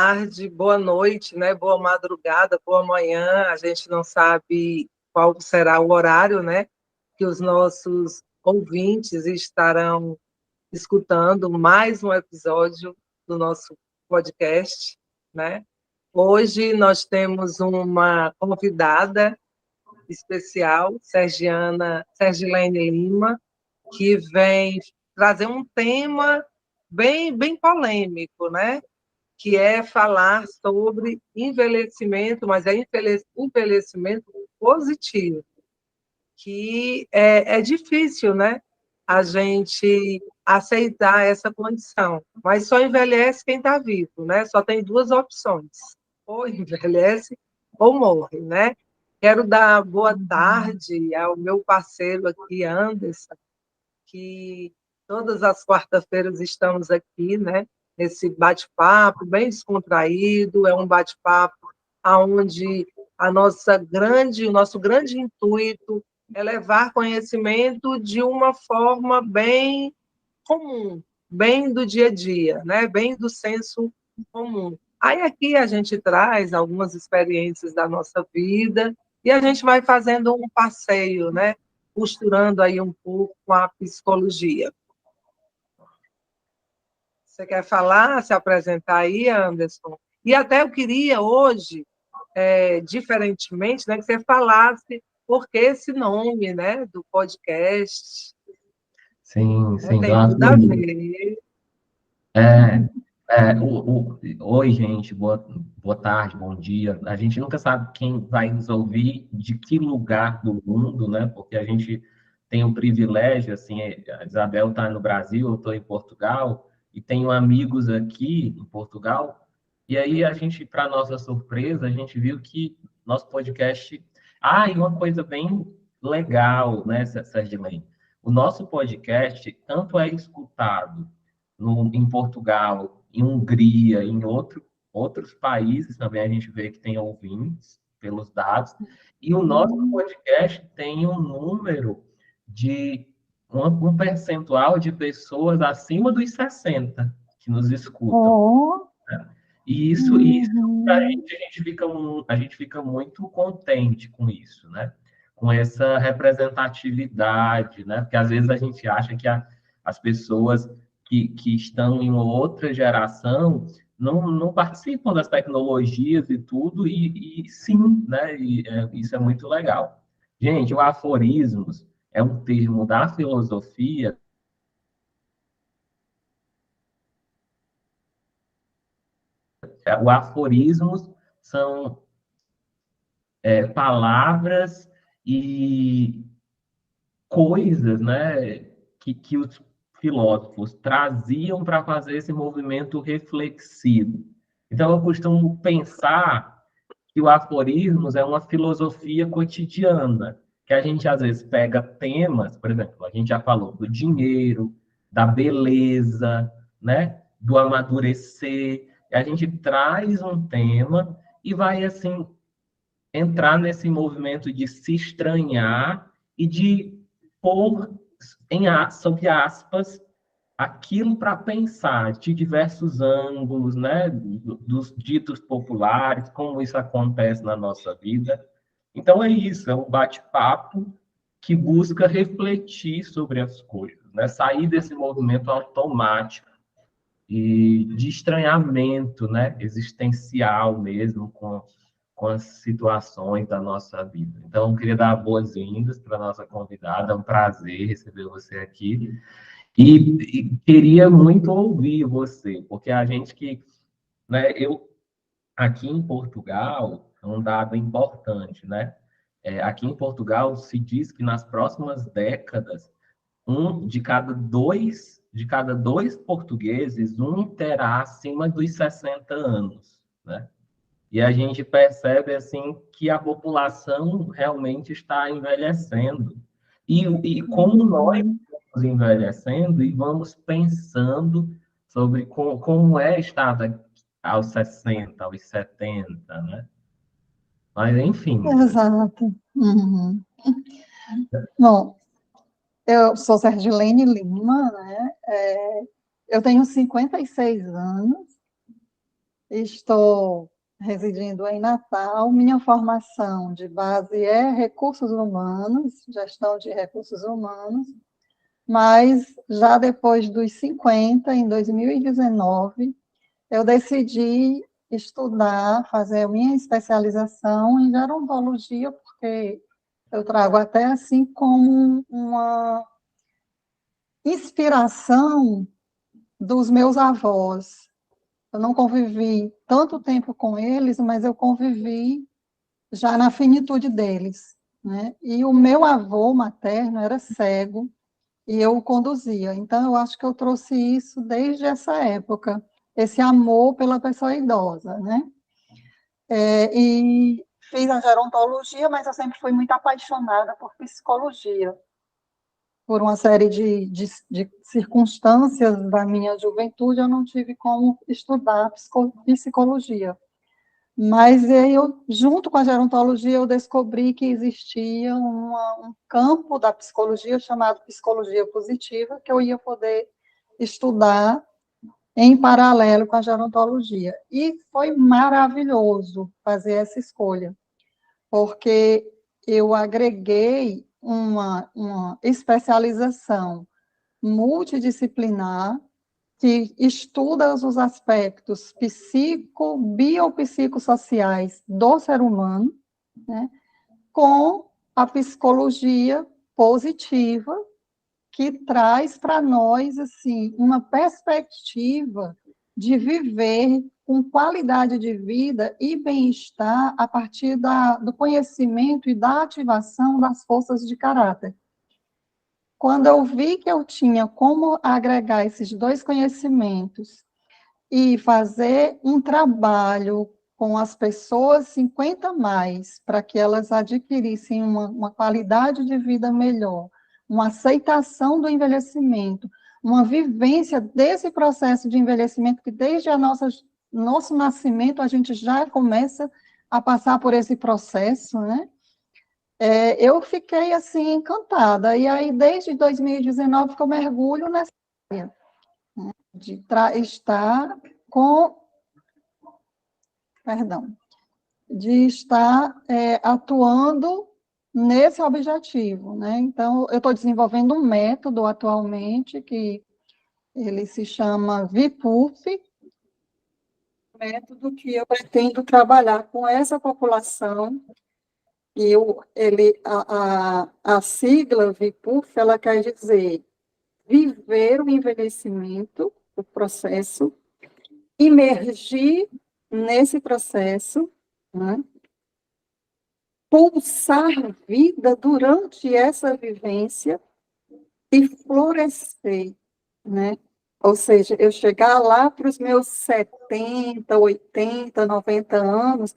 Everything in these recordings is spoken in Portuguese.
tarde, boa noite, né? Boa madrugada, boa manhã. A gente não sabe qual será o horário, né? Que os nossos ouvintes estarão escutando mais um episódio do nosso podcast, né? Hoje nós temos uma convidada especial, Sergilene Lima, que vem trazer um tema bem polêmico, né? Que é falar sobre envelhecimento, mas é envelhecimento positivo, que é difícil, né? A gente aceitar essa condição, mas só envelhece quem está vivo, né? Só tem duas opções, ou envelhece ou morre, né? Quero dar boa tarde ao meu parceiro aqui, Anderson, que todas as quartas-feiras estamos aqui, né? Nesse bate-papo bem descontraído, é um bate-papo onde o nosso grande intuito é levar conhecimento de uma forma bem comum, bem do dia a dia, né? Bem do senso comum. Aí aqui a gente traz algumas experiências da nossa vida e a gente vai fazendo um passeio, né? Costurando aí um pouco com a psicologia. Você quer falar, se apresentar aí, Anderson? E até eu queria hoje, diferentemente, né, que você falasse por que esse nome, né, do podcast. Sim, Né, sim, tem Dona tudo a Flor. ver. É, oi, gente, boa tarde, bom dia. A gente nunca sabe quem vai nos ouvir, de que lugar do mundo, né? Porque a gente tem o privilégio, assim, a Isabel está no Brasil, eu estou em Portugal, e tenho amigos aqui em Portugal, e aí a gente, para nossa surpresa, a gente viu que nosso podcast... Ah, e uma coisa bem legal, né, Sergilene? O nosso podcast tanto é escutado em Portugal, em Hungria, em outros países também a gente vê que tem ouvintes pelos dados. E o nosso podcast tem um número de um percentual de pessoas acima dos 60 que nos escutam. Oh, E isso para a gente fica muito contente com isso, né? Com essa representatividade, né? Porque às vezes a gente acha que as pessoas que estão em outra geração não participam das tecnologias e tudo, e sim, né? Isso é muito legal. Gente, o aforismos é um termo da filosofia. O aforismos são palavras e coisas, né, que os filósofos traziam para fazer esse movimento reflexivo. Então, eu costumo pensar que o aforismos é uma filosofia cotidiana, que a gente às vezes pega temas, por exemplo, a gente já falou do dinheiro, da beleza, né, do amadurecer, e a gente traz um tema e vai assim entrar nesse movimento de se estranhar e de pôr sob aspas aquilo para pensar de diversos ângulos, né, dos ditos populares, como isso acontece na nossa vida. Então é isso, é um bate-papo que busca refletir sobre as coisas, né, sair desse movimento automático e de estranhamento, né, existencial mesmo com as situações da nossa vida. Então, eu queria dar boas-vindas para a nossa convidada, é um prazer receber você aqui. E queria muito ouvir você, porque a gente que, né, eu aqui em Portugal, é um dado importante, né? Aqui em Portugal se diz que nas próximas décadas de cada dois portugueses, um terá acima dos 60 anos, né? E a gente percebe assim que a população realmente está envelhecendo. E como nós estamos envelhecendo e vamos pensando sobre como é estar aos 60, aos 70, né? Mas, enfim. exato. Uhum. Bom, eu sou Sergilene Lima, né? Eu tenho 56 anos, estou residindo em Natal. Minha formação de base é recursos humanos, gestão de recursos humanos, mas já depois dos 50, em 2019, eu decidi estudar, fazer minha especialização em gerontologia, porque eu trago até assim como uma inspiração dos meus avós. Eu não convivi tanto tempo com eles, mas eu convivi já na finitude deles, né? E o meu avô materno era cego e eu o conduzia. Então, eu acho que eu trouxe isso desde essa época, esse amor pela pessoa idosa, né? E fiz a gerontologia, mas eu sempre fui muito apaixonada por psicologia, por uma série de circunstâncias da minha juventude, eu não tive como estudar psicologia. Mas eu, junto com a gerontologia, eu descobri que existia um campo da psicologia chamado psicologia positiva, que eu ia poder estudar em paralelo com a gerontologia. E foi maravilhoso fazer essa escolha, porque eu agreguei uma especialização multidisciplinar que estuda os aspectos biopsicossociais do ser humano, né, com a psicologia positiva, que traz para nós assim uma perspectiva de viver com qualidade de vida e bem-estar a partir do conhecimento e da ativação das forças de caráter. Quando eu vi que eu tinha como agregar esses dois conhecimentos e fazer um trabalho com as pessoas 50 mais, para que elas adquirissem uma qualidade de vida melhor, uma aceitação do envelhecimento, uma vivência desse processo de envelhecimento, que desde nosso nascimento a gente já começa a passar por esse processo, né? Eu fiquei, assim, encantada. E aí, desde 2019, que eu mergulho nessa área, né, de estar com... Perdão. De estar atuando nesse objetivo, né? Então, eu estou desenvolvendo um método atualmente, que ele se chama VIPUF, método que eu pretendo trabalhar com essa população. E a sigla VIPUF, ela quer dizer viver o envelhecimento, o processo, imergir nesse processo, né? Pulsar vida durante essa vivência e florescer, né? Ou seja, eu chegar lá para os meus 70, 80, 90 anos,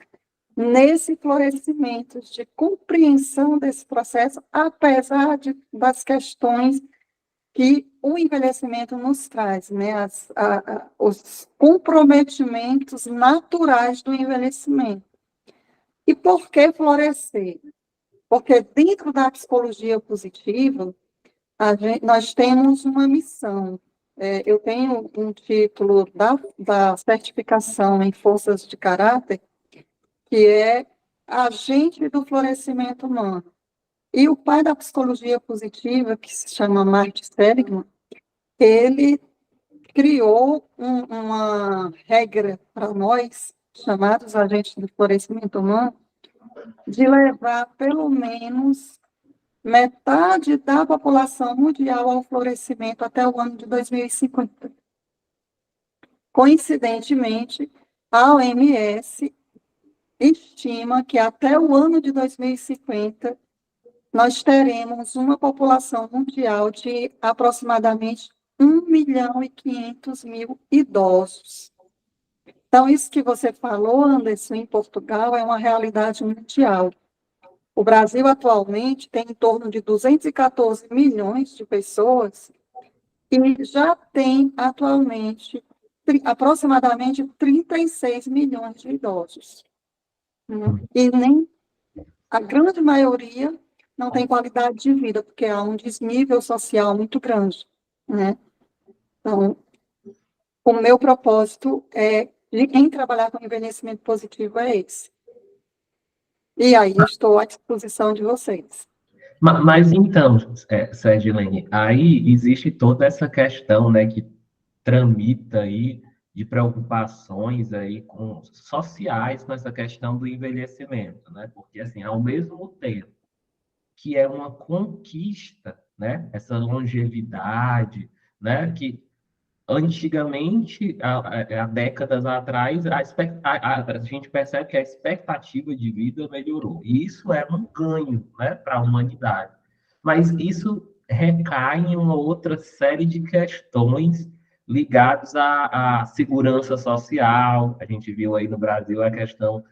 nesse florescimento de compreensão desse processo, apesar das questões que o envelhecimento nos traz, né? Os comprometimentos naturais do envelhecimento. E por que florescer? Porque dentro da psicologia positiva, nós temos uma missão. Eu tenho um título da certificação em forças de caráter, que é agente do florescimento humano. E o pai da psicologia positiva, que se chama Martin Seligman, ele criou uma regra para nós, chamados agentes do florescimento humano, de levar pelo menos metade da população mundial ao florescimento até o ano de 2050. Coincidentemente, a OMS estima que até o ano de 2050 nós teremos uma população mundial de aproximadamente 1.500.000 idosos. Então, isso que você falou, Anderson, em Portugal, é uma realidade mundial. O Brasil, atualmente, tem em torno de 214 milhões de pessoas e já tem, atualmente, aproximadamente 36 milhões de idosos. E nem a grande maioria não tem qualidade de vida, porque há um desnível social muito grande, né? Então, o meu propósito é em trabalhar com envelhecimento positivo é esse. E aí estou à disposição de vocês. Mas então, Sergilene, aí existe toda essa questão, né, que tramita aí de preocupações aí sociais com essa questão do envelhecimento, né? Porque assim, ao mesmo tempo que é uma conquista, né, essa longevidade, né, que antigamente, há décadas atrás, a gente percebe que a expectativa de vida melhorou. E isso é um ganho, né, para a humanidade. Mas isso recai em uma outra série de questões ligadas à segurança social. A gente viu aí no Brasil a questão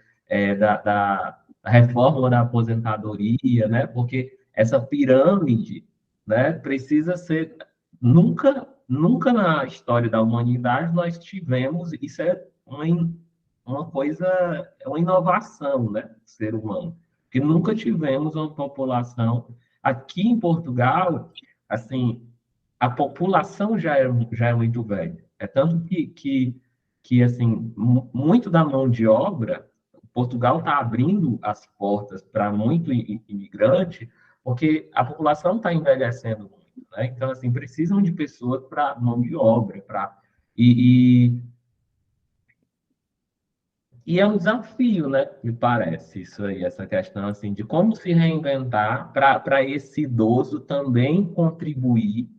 da reforma da aposentadoria, né, porque essa pirâmide, né, precisa ser nunca na história da humanidade nós tivemos, isso é uma coisa, é uma inovação, né, do ser humano, que nunca tivemos uma população, aqui em Portugal, assim, a população já é muito velha, é tanto que assim, muito da mão de obra, Portugal está abrindo as portas para muito imigrante, porque a população está envelhecendo, né? Então, assim, precisam de pessoas para mão de obra, e, e é um desafio, né? Me parece isso aí, essa questão assim de como se reinventar para esse idoso também contribuir,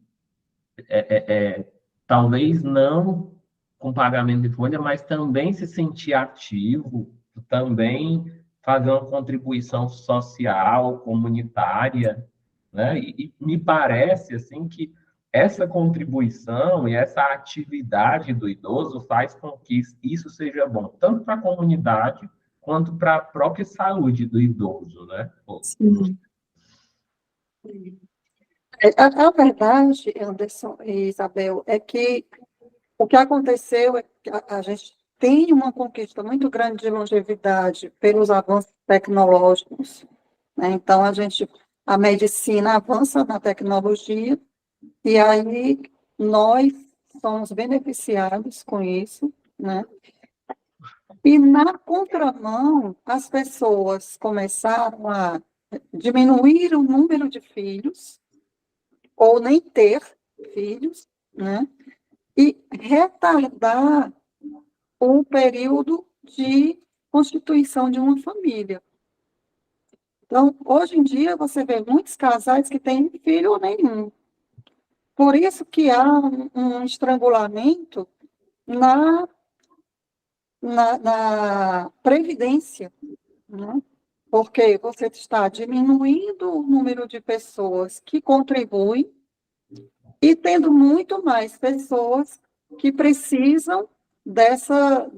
talvez não com pagamento de folha, mas também se sentir ativo, também fazer uma contribuição social, comunitária, né? E me parece assim que essa contribuição e essa atividade do idoso faz com que isso seja bom, tanto para a comunidade quanto para a própria saúde do idoso, né? Sim. A verdade, Anderson e Isabel, é que o que aconteceu é que a gente tem uma conquista muito grande de longevidade pelos avanços tecnológicos, né? Então, a medicina avança na tecnologia, e aí nós somos beneficiados com isso, né? E na contramão, as pessoas começaram a diminuir o número de filhos, ou nem ter filhos, né? E retardar o período de constituição de uma família. Então, hoje em dia, você vê muitos casais que têm filho nenhum. Por isso que há um estrangulamento na previdência, né? Porque você está diminuindo o número de pessoas que contribuem e tendo muito mais pessoas que precisam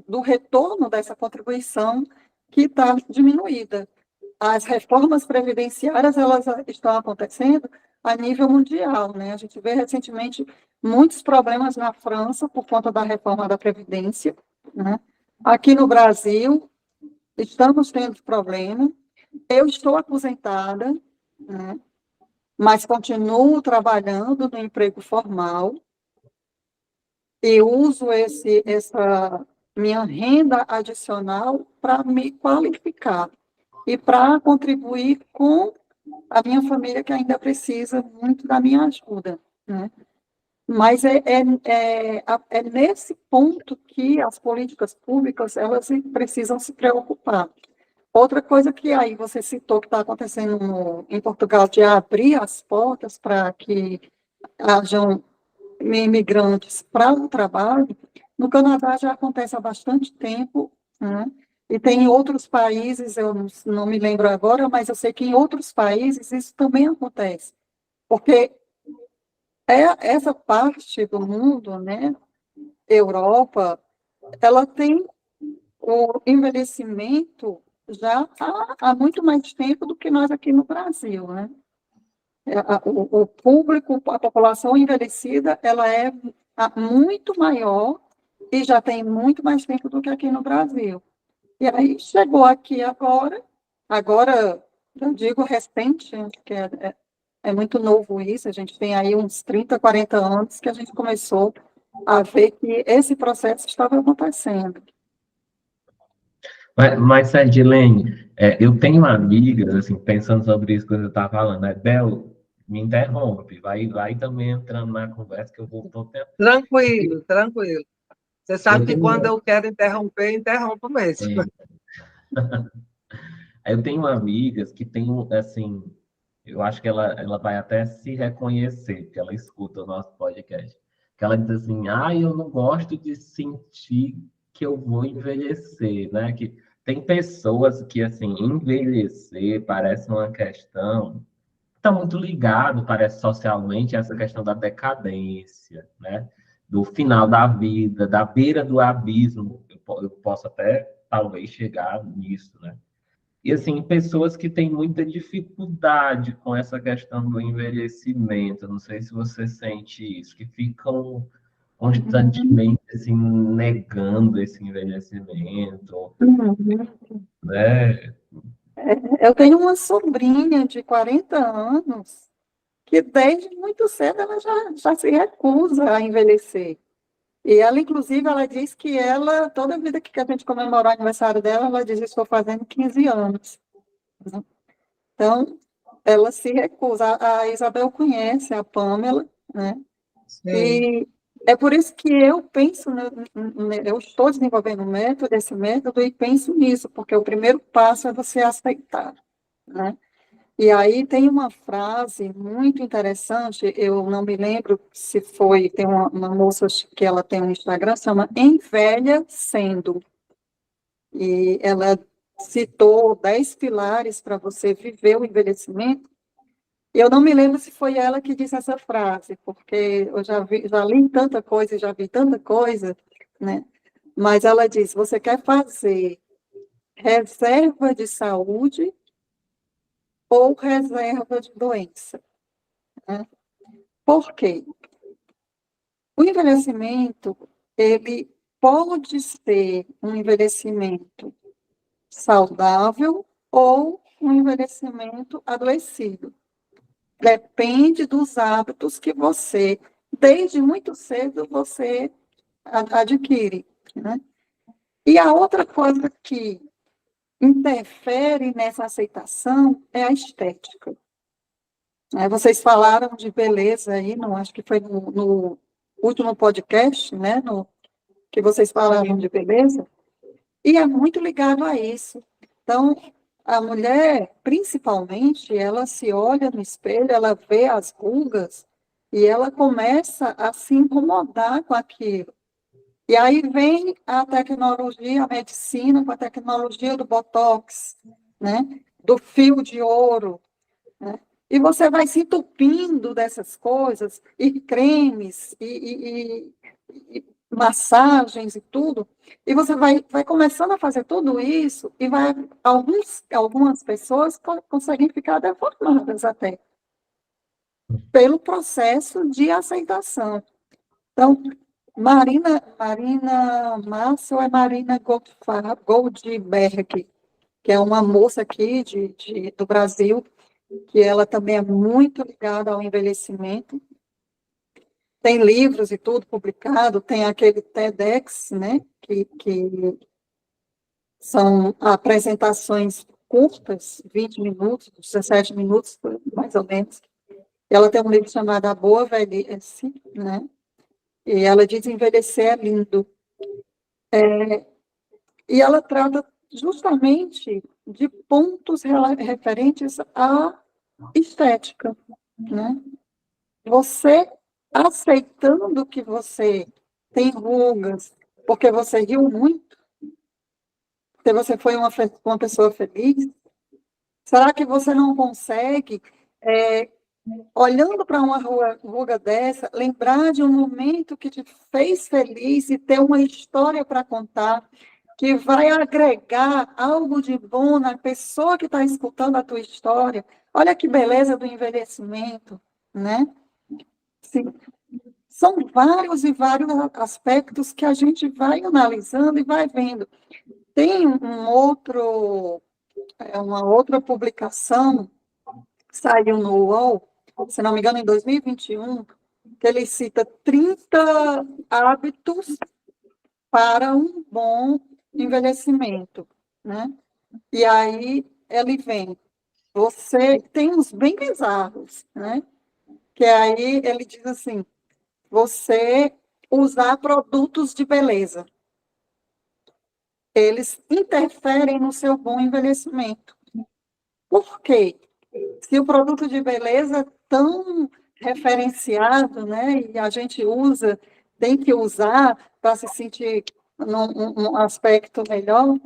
do retorno dessa contribuição que está diminuída. As reformas previdenciárias, elas estão acontecendo a nível mundial, né? A gente vê recentemente muitos problemas na França por conta da reforma da Previdência, né? Aqui no Brasil, estamos tendo problema. Eu estou aposentada, né? Mas continuo trabalhando no emprego formal e uso essa minha renda adicional para me qualificar e para contribuir com a minha família, que ainda precisa muito da minha ajuda, né? Mas é nesse ponto que as políticas públicas elas precisam se preocupar. Outra coisa que aí você citou que está acontecendo em Portugal, de abrir as portas para que hajam imigrantes para o trabalho, no Canadá já acontece há bastante tempo, né? E tem em outros países, eu não me lembro agora, mas eu sei que em outros países isso também acontece. Porque essa parte do mundo, né, Europa, ela tem o envelhecimento já há muito mais tempo do que nós aqui no Brasil, né? O público, a população envelhecida, ela é muito maior e já tem muito mais tempo do que aqui no Brasil. E aí chegou aqui agora, eu digo recente, que é muito novo isso, a gente tem aí uns 30, 40 anos que a gente começou a ver que esse processo estava acontecendo. Mas Sardilene, eu tenho amigas, assim, pensando sobre isso que você está falando, né? Bel, me interrompe, vai também entrando na conversa que eu vou tô tendo. Tranquilo, tranquilo. Você Eu sabe que quando tenho, eu quero interromper, eu interrompo mesmo. é, eu tenho amigas que têm, assim, eu acho que ela vai até se reconhecer, porque ela escuta o nosso podcast. Que ela diz assim, eu não gosto de sentir que eu vou envelhecer, né? Que tem pessoas que, assim, envelhecer parece uma questão, está muito ligado, parece socialmente, a essa questão da decadência, né? Do final da vida, da beira do abismo. Eu posso até, talvez, chegar nisso, né? E, assim, pessoas que têm muita dificuldade com essa questão do envelhecimento, não sei se você sente isso, que ficam constantemente, assim, negando esse envelhecimento, Uhum. né? Eu tenho uma sobrinha de 40 anos que desde muito cedo ela já se recusa a envelhecer. E ela, inclusive, ela diz que ela, toda vida que a gente comemorar o aniversário dela, ela diz, estou fazendo 15 anos. Né? Então, ela se recusa. A Isabel conhece a Pamela, né? Sim, E é por isso que eu penso, eu estou desenvolvendo esse método, e penso nisso, porque o primeiro passo é você aceitar, né? E aí tem uma frase muito interessante, eu não me lembro se foi, tem uma moça que ela tem um Instagram, chama Envelha Sendo, e ela citou 10 pilares para você viver o envelhecimento. Eu não me lembro se foi ela que disse essa frase, porque eu já li tanta coisa, já vi tanta coisa, né? Mas ela disse: você quer fazer reserva de saúde ou reserva de doença? Né? Por quê? O envelhecimento, ele pode ser um envelhecimento saudável ou um envelhecimento adoecido. Depende dos hábitos que você, desde muito cedo, você adquire, né? E a outra coisa que interfere nessa aceitação é a estética. Vocês falaram de beleza aí, não acho que foi no último podcast, né? Que vocês falaram de beleza, e é muito ligado a isso. Então, a mulher, principalmente, ela se olha no espelho, ela vê as rugas e ela começa a se incomodar com aquilo. E aí vem a tecnologia, a medicina com a tecnologia do Botox, né? Do fio de ouro, né? E você vai se entupindo dessas coisas, e cremes, e massagens e tudo, e você vai começando a fazer tudo isso, e algumas pessoas conseguem ficar deformadas até, pelo processo de aceitação. Então, Marina Massa ou é Marina Goldberg, que é uma moça aqui do Brasil, que ela também é muito ligada ao envelhecimento. Tem livros e tudo publicado, tem aquele TEDx, né, que são apresentações curtas, 20 minutos, 17 minutos, mais ou menos. Ela tem um livro chamado A Boa Velhice, né, e ela diz envelhecer é lindo. E ela trata justamente de pontos referentes à estética, né? Você aceitando que você tem rugas, porque você riu muito, porque você foi uma pessoa feliz, será que você não consegue, é, olhando para uma ruga dessa, lembrar de um momento que te fez feliz e ter uma história para contar, que vai agregar algo de bom na pessoa que está escutando a tua história? Olha que beleza do envelhecimento, né? Sim. São vários e vários aspectos que a gente vai analisando e vai vendo. Tem uma outra publicação que saiu no UOL, se não me engano, em 2021, que ele cita 30 hábitos para um bom envelhecimento, né? E aí ele vem. Você tem uns bem bizarros, né? Que aí ele diz assim: você usar produtos de beleza, eles interferem no seu bom envelhecimento. Por quê? Se o produto de beleza é tão referenciado, né, e a gente usa, tem que usar para se sentir num aspecto melhor,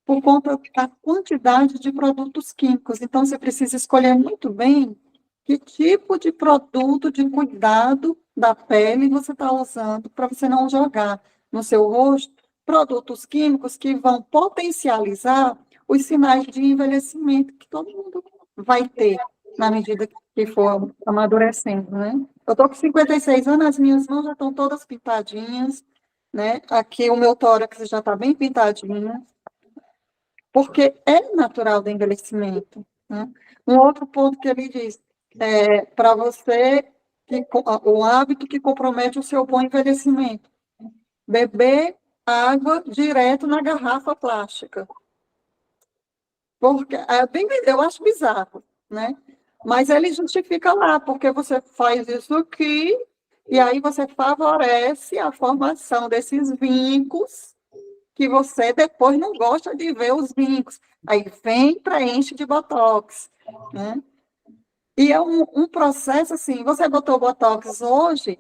por conta da quantidade de produtos químicos. Então, você precisa escolher muito bem que tipo de produto de cuidado da pele você está usando para você não jogar no seu rosto produtos químicos que vão potencializar os sinais de envelhecimento que todo mundo vai ter na medida que for amadurecendo, né? Eu estou com 56 anos, as minhas mãos já estão todas pintadinhas, né? Aqui o meu tórax já está bem pintadinho, porque é natural do envelhecimento, né? Um outro ponto que ele diz, para você, o hábito que compromete o seu bom envelhecimento, beber água direto na garrafa plástica. Porque, eu acho bizarro, né? Mas ele justifica lá, porque você faz isso aqui, e aí você favorece a formação desses vincos que você depois não gosta de ver os vincos. Aí vem, preenche de botox, né? E é um processo assim, você botou botox hoje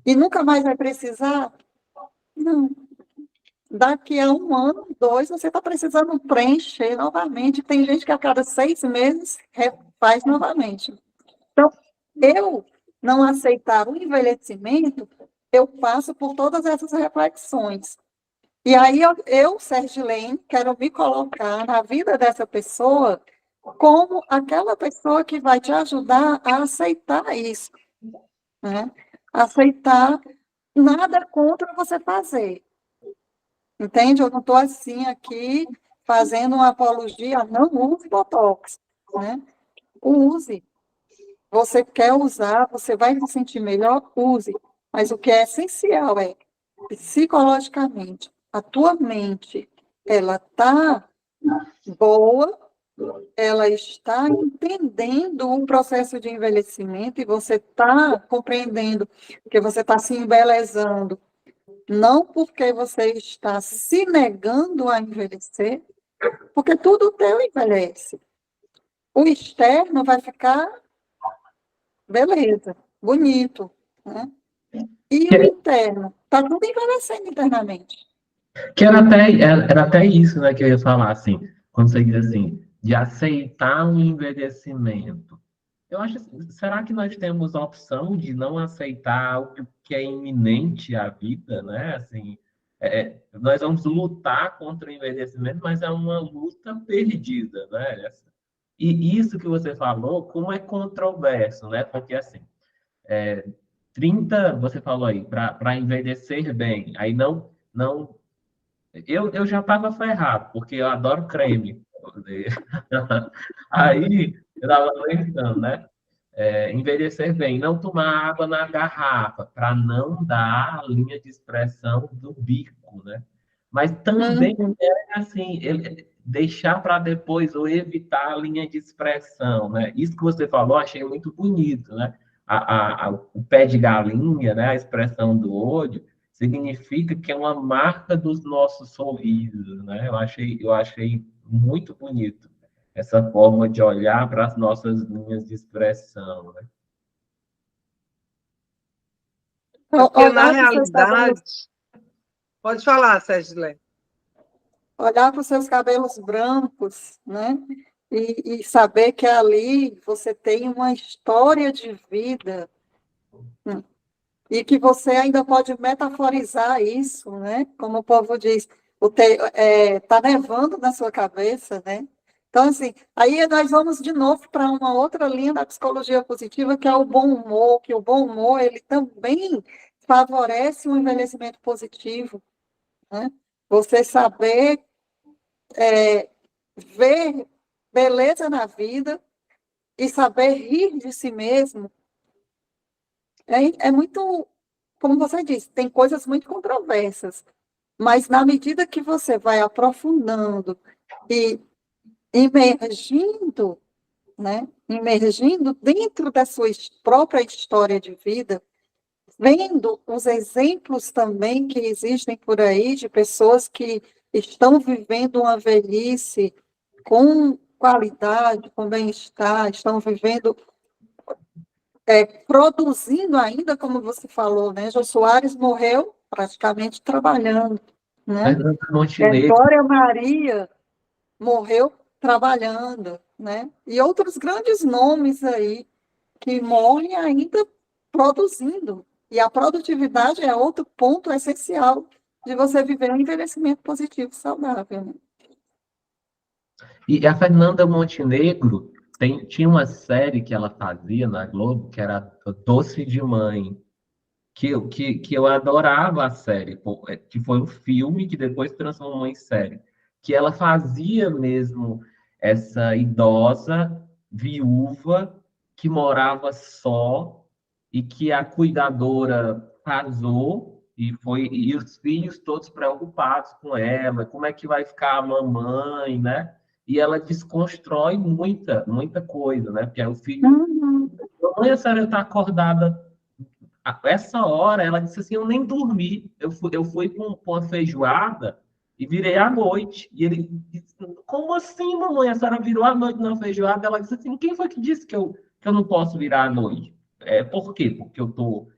e nunca mais vai precisar? Não. Daqui a 1 ano, 2, você está precisando preencher novamente. Tem gente que a cada 6 meses refaz novamente. Então, eu não aceitar o envelhecimento, eu passo por todas essas reflexões. E aí Sergilene, quero me colocar na vida dessa pessoa como aquela pessoa que vai te ajudar a aceitar isso, né? Aceitar nada contra você fazer. Entende? Eu não estou assim aqui fazendo uma apologia, não use Botox, né? Use. Você quer usar, você vai se sentir melhor, use. Mas o que é essencial é, psicologicamente, a tua mente, ela está boa, ela está entendendo o processo de envelhecimento e você está compreendendo que você está se embelezando, não porque você está se negando a envelhecer, porque tudo teu envelhece. O externo vai ficar beleza, bonito, né? E o interno, está tudo envelhecendo internamente. Que era até isso, né, que eu ia falar, assim, quando você diz assim, de aceitar o envelhecimento. Eu acho, assim, será que nós temos a opção de não aceitar o que é iminente à vida, né? Assim, nós vamos lutar contra o envelhecimento, mas é uma luta perdida, né? E isso que você falou, como é controverso, né? Porque, assim, 30, você falou aí, para envelhecer bem, aí não eu já estava ferrado, porque eu adoro creme. Aí eu estava pensando, né? Envelhecer bem, não tomar água na garrafa, para não dar a linha de expressão do bico, né? Mas também assim, deixar para depois ou evitar a linha de expressão, né? Isso que você falou, achei muito bonito, né? O pé de galinha, né? A expressão do olho significa que é uma marca dos nossos sorrisos, né? Eu achei muito bonito essa forma de olhar para as nossas linhas de expressão, né? É porque, na Olhar para os seus realidade, cabelos, pode falar, Sérgio. olhar para os seus cabelos brancos, né? E saber que ali você tem uma história de vida, né? E que você ainda pode metaforizar isso, né? Como o povo diz, tá nevando na sua cabeça, né? Então, assim, aí nós vamos de novo para uma outra linha da psicologia positiva, que é o bom humor, que o bom humor, ele também favorece o envelhecimento positivo, né? Você saber ver beleza na vida e saber rir de si mesmo é muito, como você disse, tem coisas muito controversas, mas na medida que você vai aprofundando e emergindo, né? Emergindo dentro da sua própria história de vida, vendo os exemplos também que existem por aí de pessoas que estão vivendo uma velhice com qualidade, com bem-estar, estão vivendo, produzindo ainda, como você falou, né? Jô Soares morreu praticamente trabalhando, né? Fernanda Montenegro, Glória Maria morreu trabalhando, né? E outros grandes nomes aí que morrem ainda produzindo. E a produtividade é outro ponto essencial de você viver um envelhecimento positivo e saudável, né? e a Fernanda Montenegro tinha uma série que ela fazia na Globo, que era Doce de Mãe, que eu adorava a série, que foi um filme que depois se transformou em série, que ela fazia mesmo essa idosa viúva que morava só e que a cuidadora casou e os filhos todos preocupados com ela, como é que vai ficar a mamãe, né? E ela desconstrói muita coisa, né? Porque aí o filho, Uhum. mamãe, a senhora está acordada essa hora, ela disse assim, eu nem dormi, eu fui com uma feijoada e virei à noite. E ele disse, como assim, mamãe? A senhora virou à noite na feijoada? Ela disse assim, quem foi que disse que eu não posso virar à noite? Por quê? Porque eu tô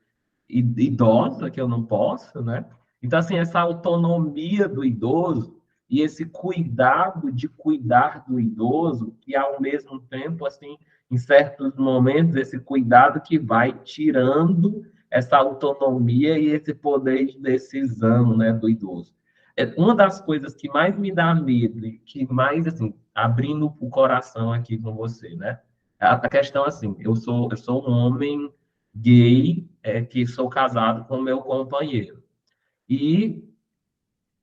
idosa, que eu não posso, né? Então, assim, essa autonomia do idoso e esse cuidado de cuidar do idoso, que ao mesmo tempo, assim, em certos momentos, esse cuidado que vai tirando essa autonomia e esse poder de decisão, né, do idoso. Uma das coisas que mais me dá medo e que mais, assim, abrindo o coração aqui com você, né? A questão, assim, eu sou um homem gay, que sou casado com meu companheiro. E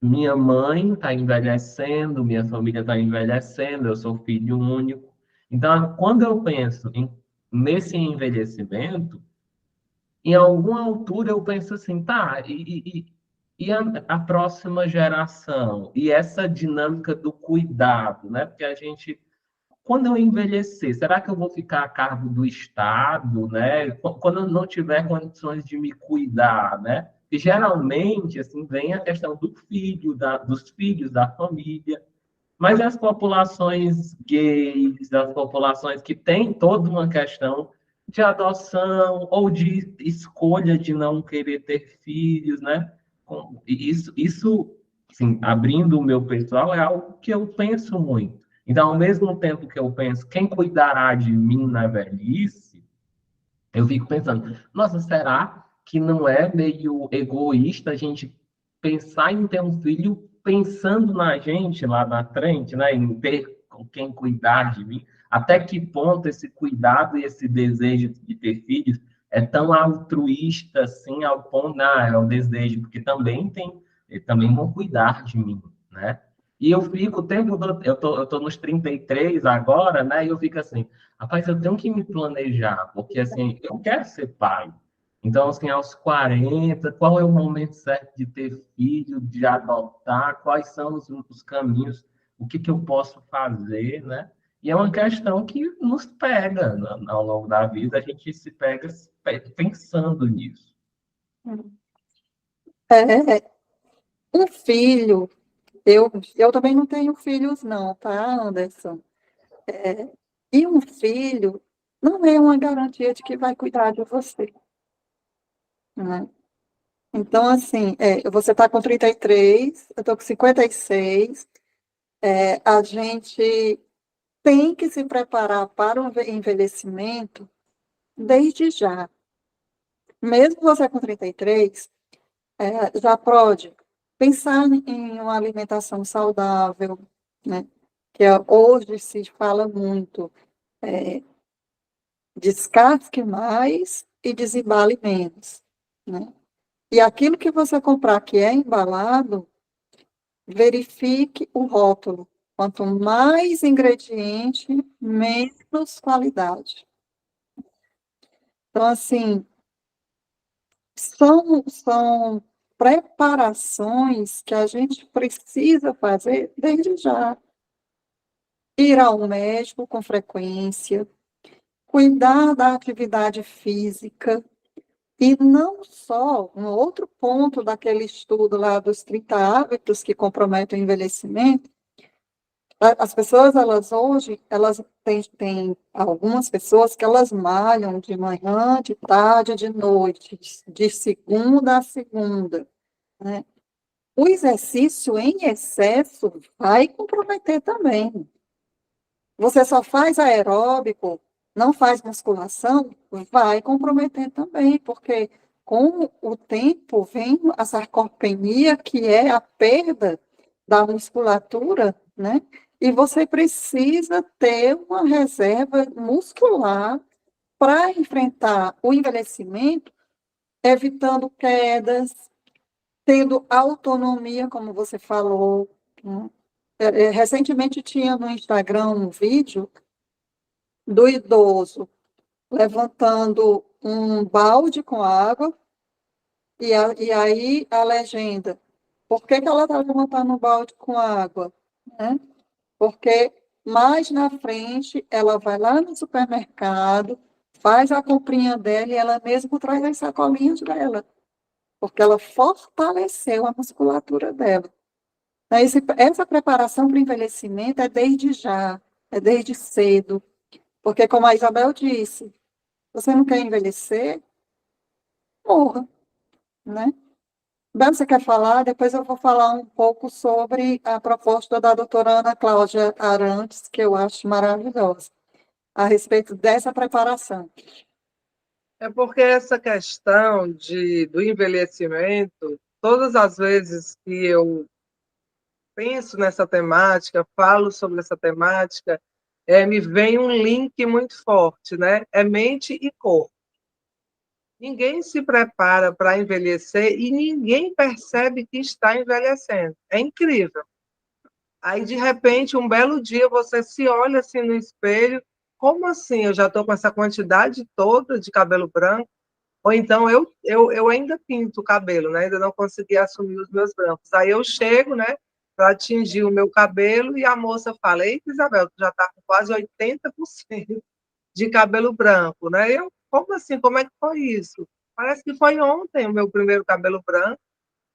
minha mãe está envelhecendo, minha família está envelhecendo, eu sou filho único. Então, quando eu penso nesse envelhecimento, em alguma altura eu penso assim, tá, e a próxima geração? E essa dinâmica do cuidado, né? Porque a gente quando eu envelhecer, será que eu vou ficar a cargo do Estado, né? Quando eu não tiver condições de me cuidar, né? E geralmente, assim, vem a questão do filho, dos filhos da família, mas as populações gays, as populações que têm toda uma questão de adoção ou de escolha de não querer ter filhos, né? Isso, assim, abrindo o meu pessoal, é algo que eu penso muito. Então, ao mesmo tempo que eu penso, quem cuidará de mim na velhice, eu fico pensando, nossa, será que não é meio egoísta a gente pensar em ter um filho pensando na gente lá na frente, né? Em ter com quem cuidar de mim? Até que ponto esse cuidado e esse desejo de ter filhos é tão altruísta assim, ao ponto, não, é o desejo, porque também vão cuidar de mim, né? E eu fico o tempo todo, eu tô nos 33 agora, né? E eu fico assim, rapaz, eu tenho que me planejar, porque assim, eu quero ser pai. Então, assim, aos 40, qual é o momento certo de ter filho, de adotar, quais são os caminhos, o que que eu posso fazer, né? E é uma questão que nos pega ao longo da vida, a gente se pega pensando nisso. É, um filho, eu também não tenho filhos, não, tá, Anderson? E um filho não é uma garantia de que vai cuidar de você, né? Então, assim, você está com 33, eu estou com 56, a gente tem que se preparar para o envelhecimento desde já. Mesmo você com 33, já pode pensar em uma alimentação saudável, né? Que hoje se fala muito, descasque mais e desembale menos, né? E aquilo que você comprar que é embalado, verifique o rótulo. Quanto mais ingrediente, menos qualidade. Então, assim, são preparações que a gente precisa fazer desde já. ir ao médico com frequência, cuidar da atividade física, e não só, um outro ponto daquele estudo lá dos 30 hábitos que comprometem o envelhecimento, as pessoas, elas hoje, elas têm algumas pessoas que elas malham de manhã, de tarde, de noite, de segunda a segunda, né? O exercício em excesso vai comprometer também. Você só faz aeróbico, não faz musculação, vai comprometer também, porque com o tempo vem a sarcopenia, que é a perda da musculatura, né? E você precisa ter uma reserva muscular para enfrentar o envelhecimento, evitando quedas, tendo autonomia, como você falou, né? Recentemente tinha no Instagram um vídeo do idoso levantando um balde com água, e aí a legenda. Por que que ela está levantando um balde com água? Né? Porque mais na frente ela vai lá no supermercado, faz a comprinha dela e ela mesma traz as sacolinhas dela, porque ela fortaleceu a musculatura dela. Essa preparação para o envelhecimento é desde já, é desde cedo, porque como a Isabel disse, você não quer envelhecer? Morra, né? Bem, você quer falar? Depois eu vou falar um pouco sobre a proposta da doutora Ana Cláudia Arantes, que eu acho maravilhosa, a respeito dessa preparação. É porque essa questão do envelhecimento, todas as vezes que eu penso nessa temática, falo sobre essa temática, me vem um link muito forte, né? É mente e corpo. Ninguém se prepara para envelhecer e ninguém percebe que está envelhecendo. É incrível. Aí, de repente, um belo dia, você se olha assim no espelho, como assim? Eu já estou com essa quantidade toda de cabelo branco? Ou então eu ainda pinto o cabelo, né? Ainda não consegui assumir os meus brancos. Aí eu chego, né, para atingir o meu cabelo e a moça fala: Eita, Isabel, tu já está com quase 80% de cabelo branco, né? Eu, como assim? Como é que foi isso? Parece que foi ontem o meu primeiro cabelo branco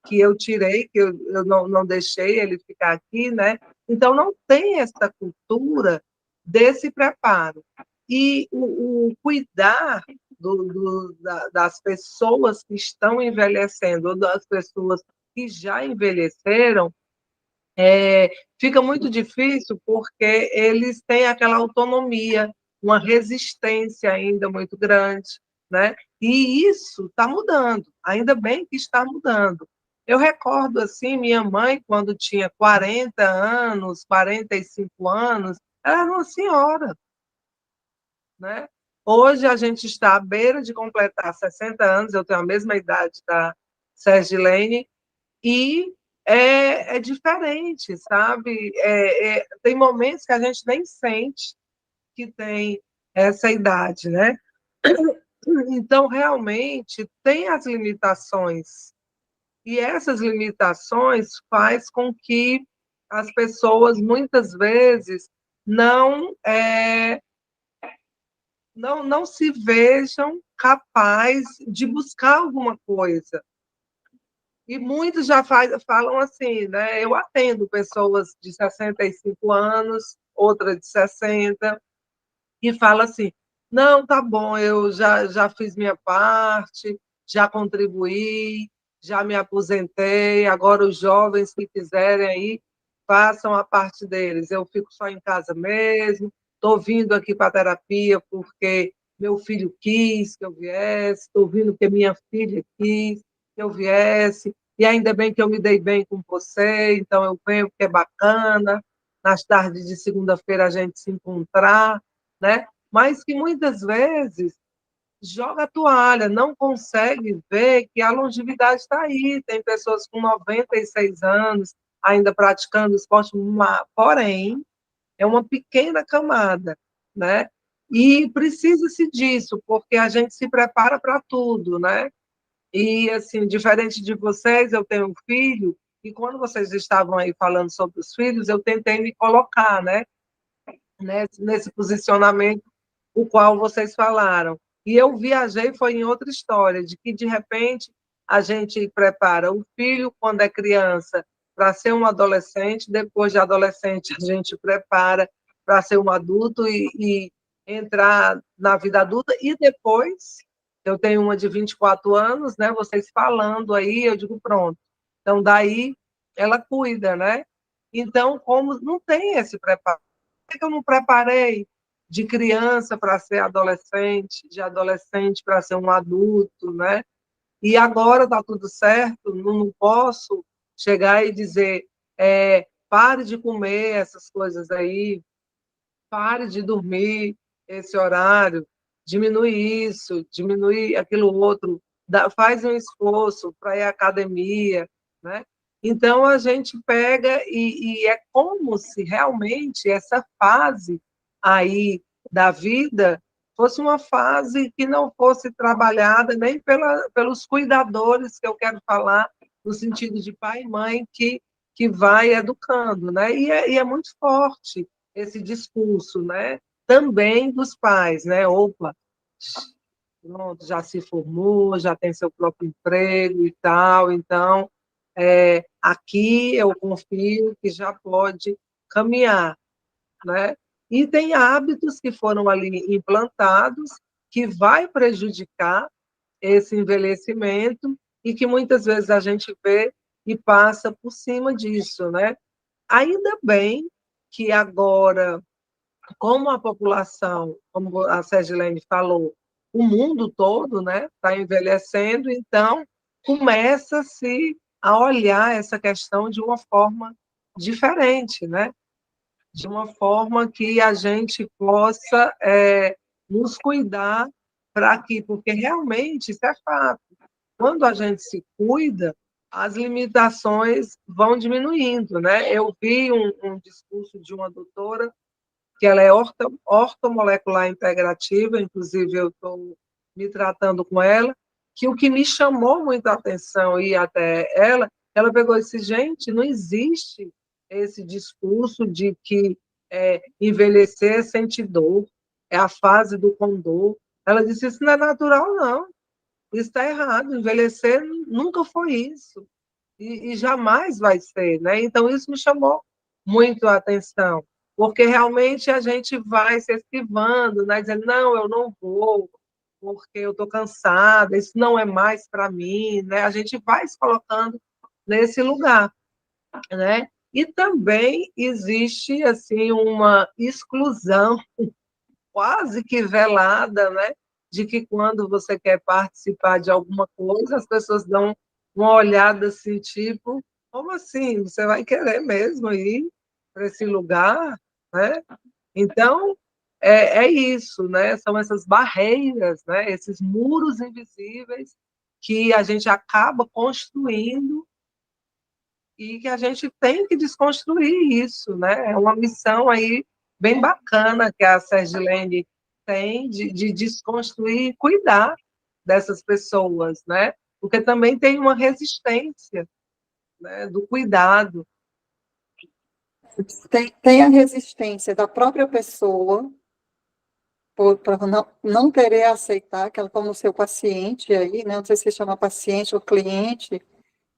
que eu tirei, que eu não deixei ele ficar aqui, né? Então, não tem essa cultura desse preparo. E o cuidar das pessoas que estão envelhecendo, ou das pessoas que já envelheceram, fica muito difícil porque eles têm aquela autonomia, uma resistência ainda muito grande, né? E isso está mudando, ainda bem que está mudando. Eu recordo, assim, minha mãe, quando tinha 40 anos, 45 anos, ela era uma senhora, né? Hoje a gente está à beira de completar 60 anos, eu tenho a mesma idade da Sergilene, e é diferente, sabe? Tem momentos que a gente nem sente que tem essa idade, né? Então, realmente, tem as limitações. E essas limitações faz com que as pessoas, muitas vezes, não, não se vejam capazes de buscar alguma coisa. E muitos já falam assim, né? Eu atendo pessoas de 65 anos, outra de 60, e fala assim: não, tá bom, eu já fiz minha parte, já contribuí, já me aposentei, agora os jovens que quiserem aí, façam a parte deles. Eu fico só em casa mesmo, estou vindo aqui para a terapia porque meu filho quis que eu viesse, estou vindo porque minha filha quis que eu viesse, e ainda bem que eu me dei bem com você, então eu venho porque é bacana, nas tardes de segunda-feira a gente se encontrar, né? Mas que muitas vezes joga a toalha, não consegue ver que a longevidade está aí. Tem pessoas com 96 anos ainda praticando esporte, porém, é uma pequena camada, né? E precisa-se disso, porque a gente se prepara para tudo, né? E, assim, diferente de vocês, eu tenho um filho, e quando vocês estavam aí falando sobre os filhos, eu tentei me colocar, né? né, nesse posicionamento o qual vocês falaram. E eu viajei, foi em outra história, de que, de repente, a gente prepara o filho, quando é criança, para ser um adolescente, depois de adolescente, a gente prepara para ser um adulto e entrar na vida adulta, e depois, eu tenho uma de 24 anos, né, vocês falando aí, eu digo, pronto. Então, daí, ela cuida, né? Então, como não tem esse preparo, por que eu não preparei de criança para ser adolescente, de adolescente para ser um adulto, né? E agora está tudo certo, não posso chegar e dizer, pare de comer essas coisas aí, pare de dormir esse horário, diminui isso, diminui aquilo outro, faz um esforço para ir à academia, né? Então, a gente pega e é como se realmente essa fase aí da vida fosse uma fase que não fosse trabalhada nem pelos cuidadores, que eu quero falar, no sentido de pai e mãe, que vai educando, né? E é muito forte esse discurso, né? Também dos pais, né? Opa, pronto, já se formou, já tem seu próprio emprego e tal, então aqui eu confio que já pode caminhar, né? E tem hábitos que foram ali implantados que vai prejudicar esse envelhecimento e que muitas vezes a gente vê e passa por cima disso, né? Ainda bem que agora, como a população, como a Sergilene falou, o mundo todo, né, está envelhecendo, então começa-se a olhar essa questão de uma forma diferente, né? De uma forma que a gente possa nos cuidar para que, porque realmente isso é fato. Quando a gente se cuida, as limitações vão diminuindo, né? Eu vi um discurso de uma doutora que ela é ortomolecular integrativa, inclusive eu estou me tratando com ela, que o que me chamou muito a atenção e até ela pegou e disse, gente, não existe esse discurso de que envelhecer é sentir dor, é a fase do condor. Ela disse, isso não é natural, não. Isso está errado. Envelhecer nunca foi isso. E jamais vai ser, né? Então, isso me chamou muito a atenção, porque realmente a gente vai se esquivando, né? Dizendo, não, eu não vou, porque eu estou cansada, isso não é mais para mim, né? A gente vai se colocando nesse lugar, né? E também existe, assim, uma exclusão quase que velada, né? De que quando você quer participar de alguma coisa, as pessoas dão uma olhada assim, tipo, como assim? Você vai querer mesmo ir para esse lugar, né? Então, é isso, né? São essas barreiras, né? Esses muros invisíveis que a gente acaba construindo e que a gente tem que desconstruir isso, né? É uma missão aí bem bacana que a Sergilene tem de desconstruir e cuidar dessas pessoas, né? Porque também tem uma resistência, né, do cuidado. Tem a resistência da própria pessoa para não querer aceitar que ela como seu paciente aí, né? Não sei se chama paciente ou cliente,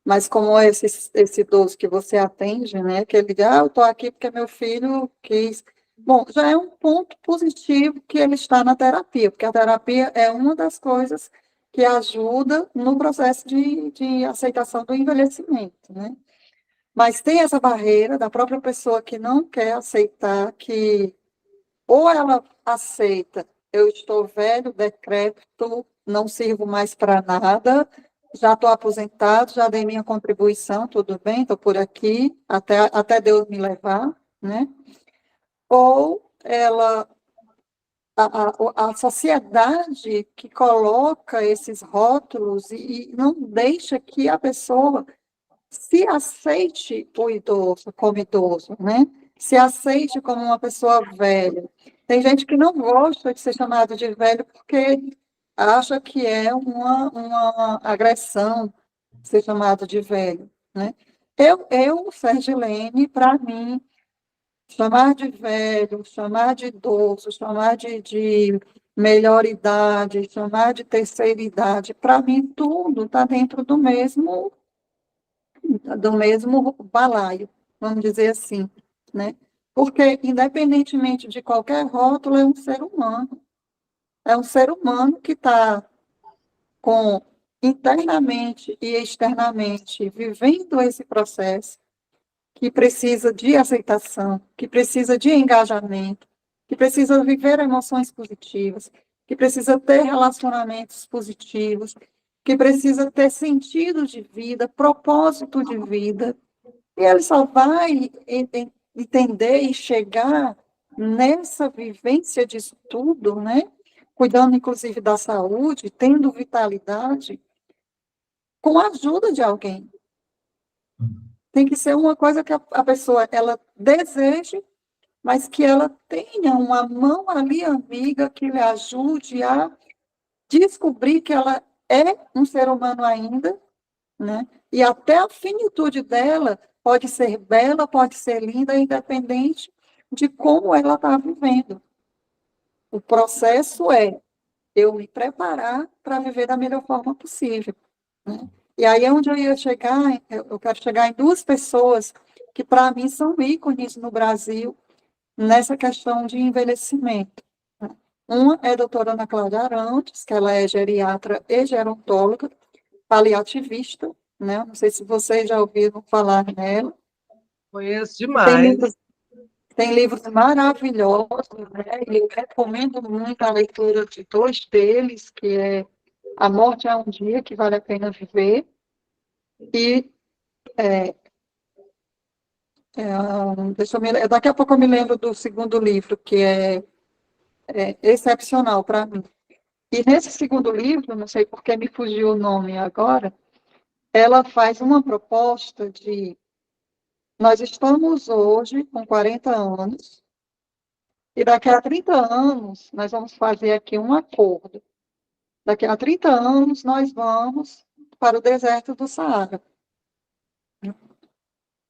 mas como esse idoso que você atende, né? Que ele diz, eu estou aqui porque meu filho quis. Bom, já é um ponto positivo que ele está na terapia, porque a terapia é uma das coisas que ajuda no processo de aceitação do envelhecimento, né? Mas tem essa barreira da própria pessoa que não quer aceitar que, ou ela aceita, eu estou velho, decrépito, não sirvo mais para nada, já estou aposentado, já dei minha contribuição, tudo bem, estou por aqui, até Deus me levar, né? Ou ela, a sociedade que coloca esses rótulos e não deixa que a pessoa se aceite o idoso como idoso, né? Se aceite como uma pessoa velha. Tem gente que não gosta de ser chamado de velho porque acha que é uma agressão ser chamado de velho, né? Sergilene, para mim, chamar de velho, chamar de idoso, chamar de melhor idade, chamar de terceira idade, para mim tudo está dentro do mesmo balaio, vamos dizer assim, né? Porque, independentemente de qualquer rótulo, é um ser humano. É um ser humano que está com internamente e externamente vivendo esse processo, que precisa de aceitação, que precisa de engajamento, que precisa viver emoções positivas, que precisa ter relacionamentos positivos, que precisa ter sentido de vida, propósito de vida. E ele só vai entender e chegar nessa vivência de estudo, né? Cuidando, inclusive, da saúde, tendo vitalidade, com a ajuda de alguém. Tem que ser uma coisa que a pessoa ela deseje, mas que ela tenha uma mão ali amiga que lhe ajude a descobrir que ela é um ser humano ainda, né? E até a finitude dela pode ser bela, pode ser linda, independente de como ela está vivendo. O processo é eu me preparar para viver da melhor forma possível, né? E aí é onde eu ia chegar, eu quero chegar em duas pessoas que, para mim, são ícones no Brasil nessa questão de envelhecimento, né? Uma é a doutora Ana Cláudia Arantes, que ela é geriatra e gerontóloga, paliativista, né? Não sei se vocês já ouviram falar nela. Conheço Tem demais. livros, tem livros maravilhosos, né? E eu recomendo muito a leitura de dois deles, que é A Morte é um Dia que Vale a Pena Viver, e daqui a pouco eu me lembro do segundo livro, que é excepcional para mim. E nesse segundo livro, não sei por que me fugiu o nome agora, ela faz uma proposta de nós estamos hoje com 40 anos, e daqui a 30 anos nós vamos fazer aqui um acordo. Daqui a 30 anos nós vamos para o deserto do Saara.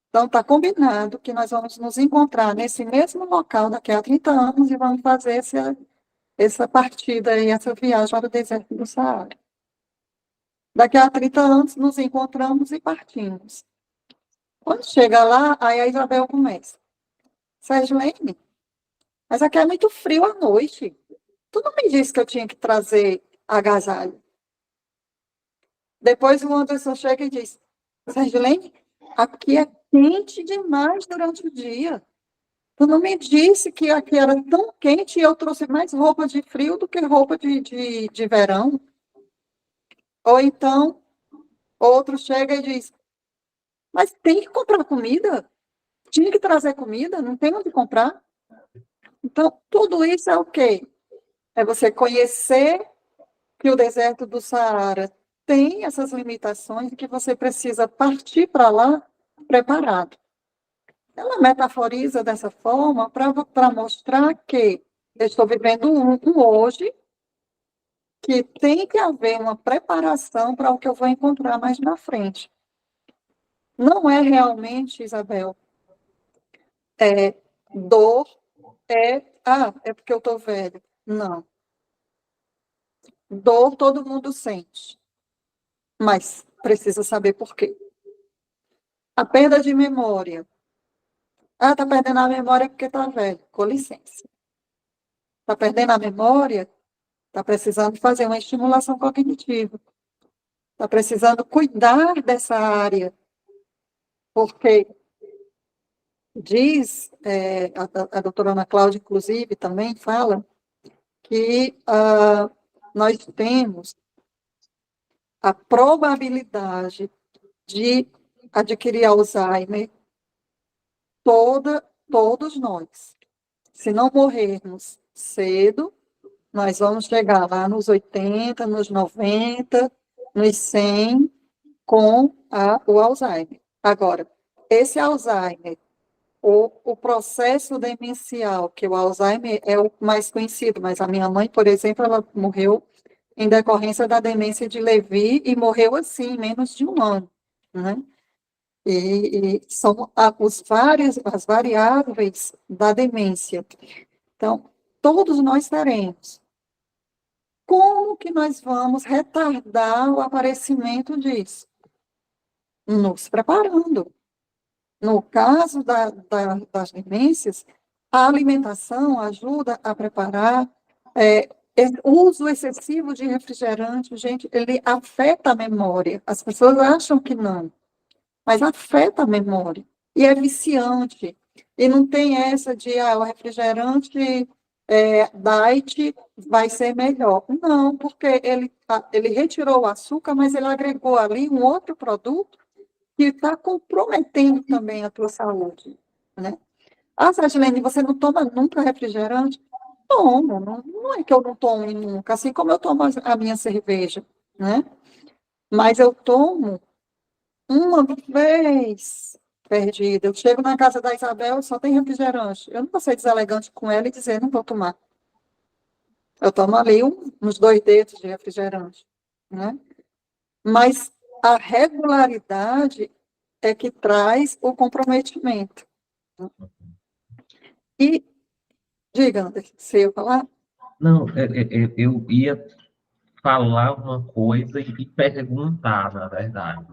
Então, está combinado que nós vamos nos encontrar nesse mesmo local daqui a 30 anos e vamos fazer essa partida e essa viagem para o deserto do Saara. Daqui a 30 anos nos encontramos e partimos. Quando chega lá, aí a Isabel começa. Sérgio-Lene, mas aqui é muito frio à noite. Tu não me disse que eu tinha que trazer agasalho. Depois o Anderson chega e diz, Sérgio-Lene, aqui é quente demais durante o dia. Tu não me disse que aqui era tão quente e eu trouxe mais roupa de frio do que roupa de verão. Ou então, outro chega e diz, mas tem que comprar comida? Tinha que trazer comida? Não tem onde comprar? Então, tudo isso é o quê? É você conhecer que o deserto do Saara tem essas limitações e que você precisa partir para lá preparado. Ela metaforiza dessa forma para mostrar que eu estou vivendo um hoje, que tem que haver uma preparação para o que eu vou encontrar mais na frente. Não é realmente, Isabel, dor, é porque eu estou velho. Não. Dor todo mundo sente, mas precisa saber por quê. A perda de memória. Está perdendo a memória porque está velho. Com licença. Está perdendo a memória? Está precisando fazer uma estimulação cognitiva. Está precisando cuidar dessa área. Porque diz, a doutora Ana Cláudia, inclusive, também fala que nós temos a probabilidade de adquirir Alzheimer todos nós. Se não morrermos cedo, nós vamos chegar lá nos 80, nos 90, nos 100, com o Alzheimer. Agora, esse Alzheimer, o processo demencial, que o Alzheimer é o mais conhecido, mas a minha mãe, por exemplo, ela morreu em decorrência da demência de Lewy e morreu assim, em menos de um ano, né? E são as variáveis da demência. Então, todos nós teremos. Como que nós vamos retardar o aparecimento disso? Nos preparando. No caso das demências, a alimentação ajuda a preparar. O uso excessivo de refrigerante, gente, ele afeta a memória. As pessoas acham que não, mas afeta a memória. E é viciante. E não tem essa de, o refrigerante diet vai ser melhor. Não, porque ele retirou o açúcar, mas ele agregou ali um outro produto que está comprometendo também a tua saúde, né? Sargilene, você não toma nunca refrigerante? Tomo, não é que eu não tomo nunca, assim como eu tomo a minha cerveja, né? Mas eu tomo uma vez perdida. Eu chego na casa da Isabel, só tem refrigerante. Eu não vou ser deselegante com ela e dizer, não vou tomar. Eu tomo ali uns 2 dedos de refrigerante, né? Mas a regularidade é que traz o comprometimento. E, diga, Anderson, se eu falar? Não, eu ia falar uma coisa e perguntar, na verdade.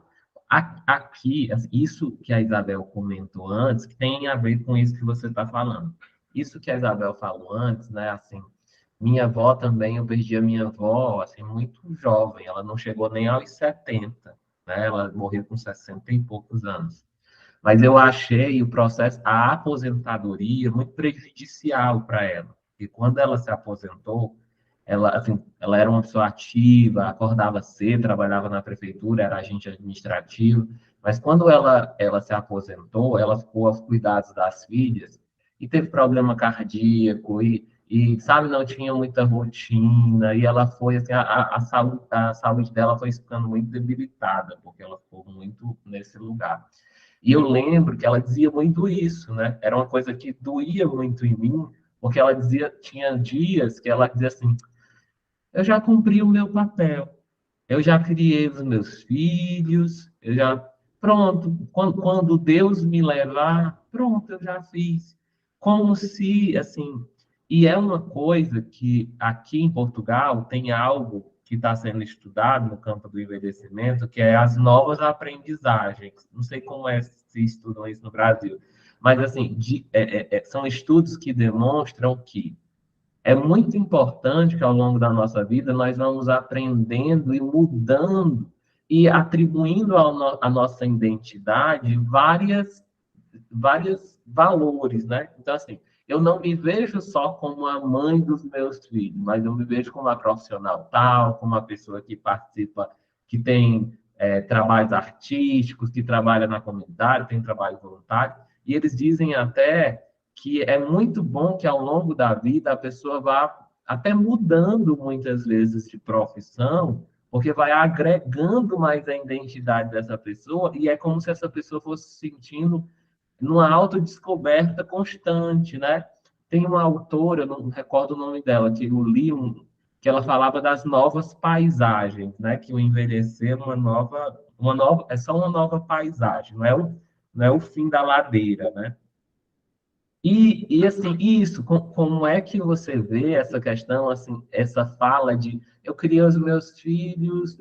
Aqui, assim, isso que a Isabel comentou antes, que tem a ver com isso que você está falando. Isso que a Isabel falou antes, né, assim, minha avó também, eu perdi a minha avó, assim, muito jovem, ela não chegou nem aos 70, né, ela morreu com 60 e poucos anos. Mas eu achei o processo, a aposentadoria, muito prejudicial para ela. E quando ela se aposentou, ela, assim, ela era uma pessoa ativa, acordava cedo, trabalhava na prefeitura, era agente administrativo. Mas quando ela se aposentou, ela ficou aos cuidados das filhas e teve problema cardíaco sabe, não tinha muita rotina. E ela foi, assim, a saúde dela foi ficando muito debilitada, porque ela ficou muito nesse lugar. E eu lembro que ela dizia muito isso, né? Era uma coisa que doía muito em mim, porque ela dizia, tinha dias que ela dizia assim: eu já cumpri o meu papel, eu já criei os meus filhos, eu já. Pronto, quando Deus me levar, pronto, eu já fiz. Como se, assim. E é uma coisa que aqui em Portugal tem algo que está sendo estudado no campo do envelhecimento, que é as novas aprendizagens. Não sei como se estudam isso no Brasil, mas, assim, são estudos que demonstram que é muito importante que ao longo da nossa vida nós vamos aprendendo e mudando e atribuindo à nossa identidade vários valores, né? Então, assim, eu não me vejo só como a mãe dos meus filhos, mas eu me vejo como uma profissional tal, como uma pessoa que participa, que tem trabalhos artísticos, que trabalha na comunidade, tem trabalho voluntário, e eles dizem até que é muito bom que ao longo da vida a pessoa vá até mudando muitas vezes de profissão, porque vai agregando mais a identidade dessa pessoa e é como se essa pessoa fosse se sentindo numa autodescoberta constante, né? Tem uma autora, eu não recordo o nome dela, que eu li que ela falava das novas paisagens, né? Que o envelhecer é só uma nova paisagem, não é o fim da ladeira, né? E assim, isso, como é que você vê essa questão, assim, essa fala de eu criei os meus filhos,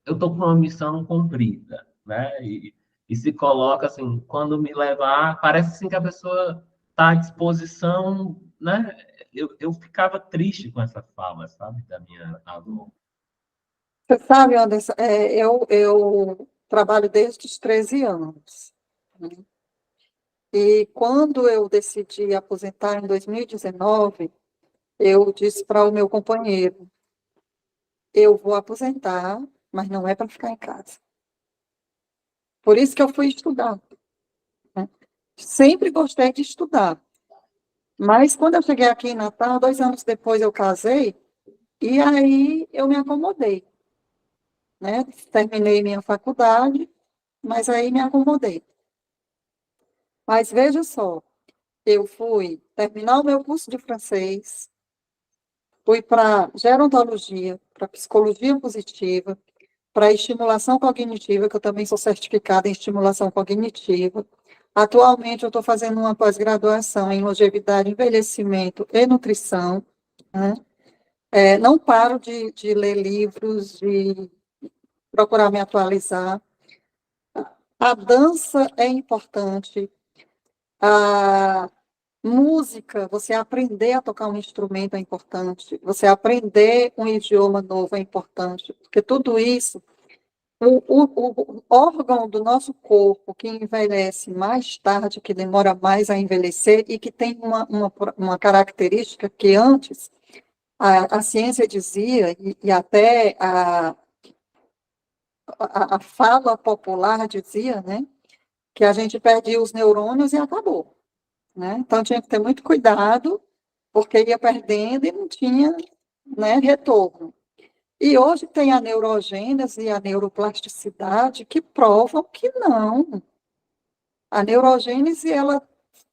eu estou com uma missão cumprida, né? E se coloca assim, quando me levar, parece assim que a pessoa está à disposição, né? Eu ficava triste com essa fala, sabe, da minha avó. Você sabe, Anderson, eu trabalho desde os 13 anos, né? E quando eu decidi aposentar em 2019, eu disse para o meu companheiro, eu vou aposentar, mas não é para ficar em casa. Por isso que eu fui estudar, né? Sempre gostei de estudar. Mas quando eu cheguei aqui em Natal, 2 anos depois eu casei, e aí eu me acomodei, né? Terminei minha faculdade, mas aí me acomodei. Mas veja só, eu fui terminar o meu curso de francês, fui para gerontologia, para psicologia positiva, para estimulação cognitiva, que eu também sou certificada em estimulação cognitiva. Atualmente, eu estou fazendo uma pós-graduação em longevidade, envelhecimento e nutrição, né? Não paro de ler livros, de procurar me atualizar. A dança é importante. A música, você aprender a tocar um instrumento é importante. Você aprender um idioma novo é importante. Porque tudo isso, o órgão do nosso corpo que envelhece mais tarde, que demora mais a envelhecer e que tem uma característica que antes a ciência dizia, e até a fala popular dizia, né, que a gente perdia os neurônios e acabou, né? Então tinha que ter muito cuidado, porque ia perdendo e não tinha, né, retorno. E hoje tem a neurogênese e a neuroplasticidade que provam que não. A neurogênese, ela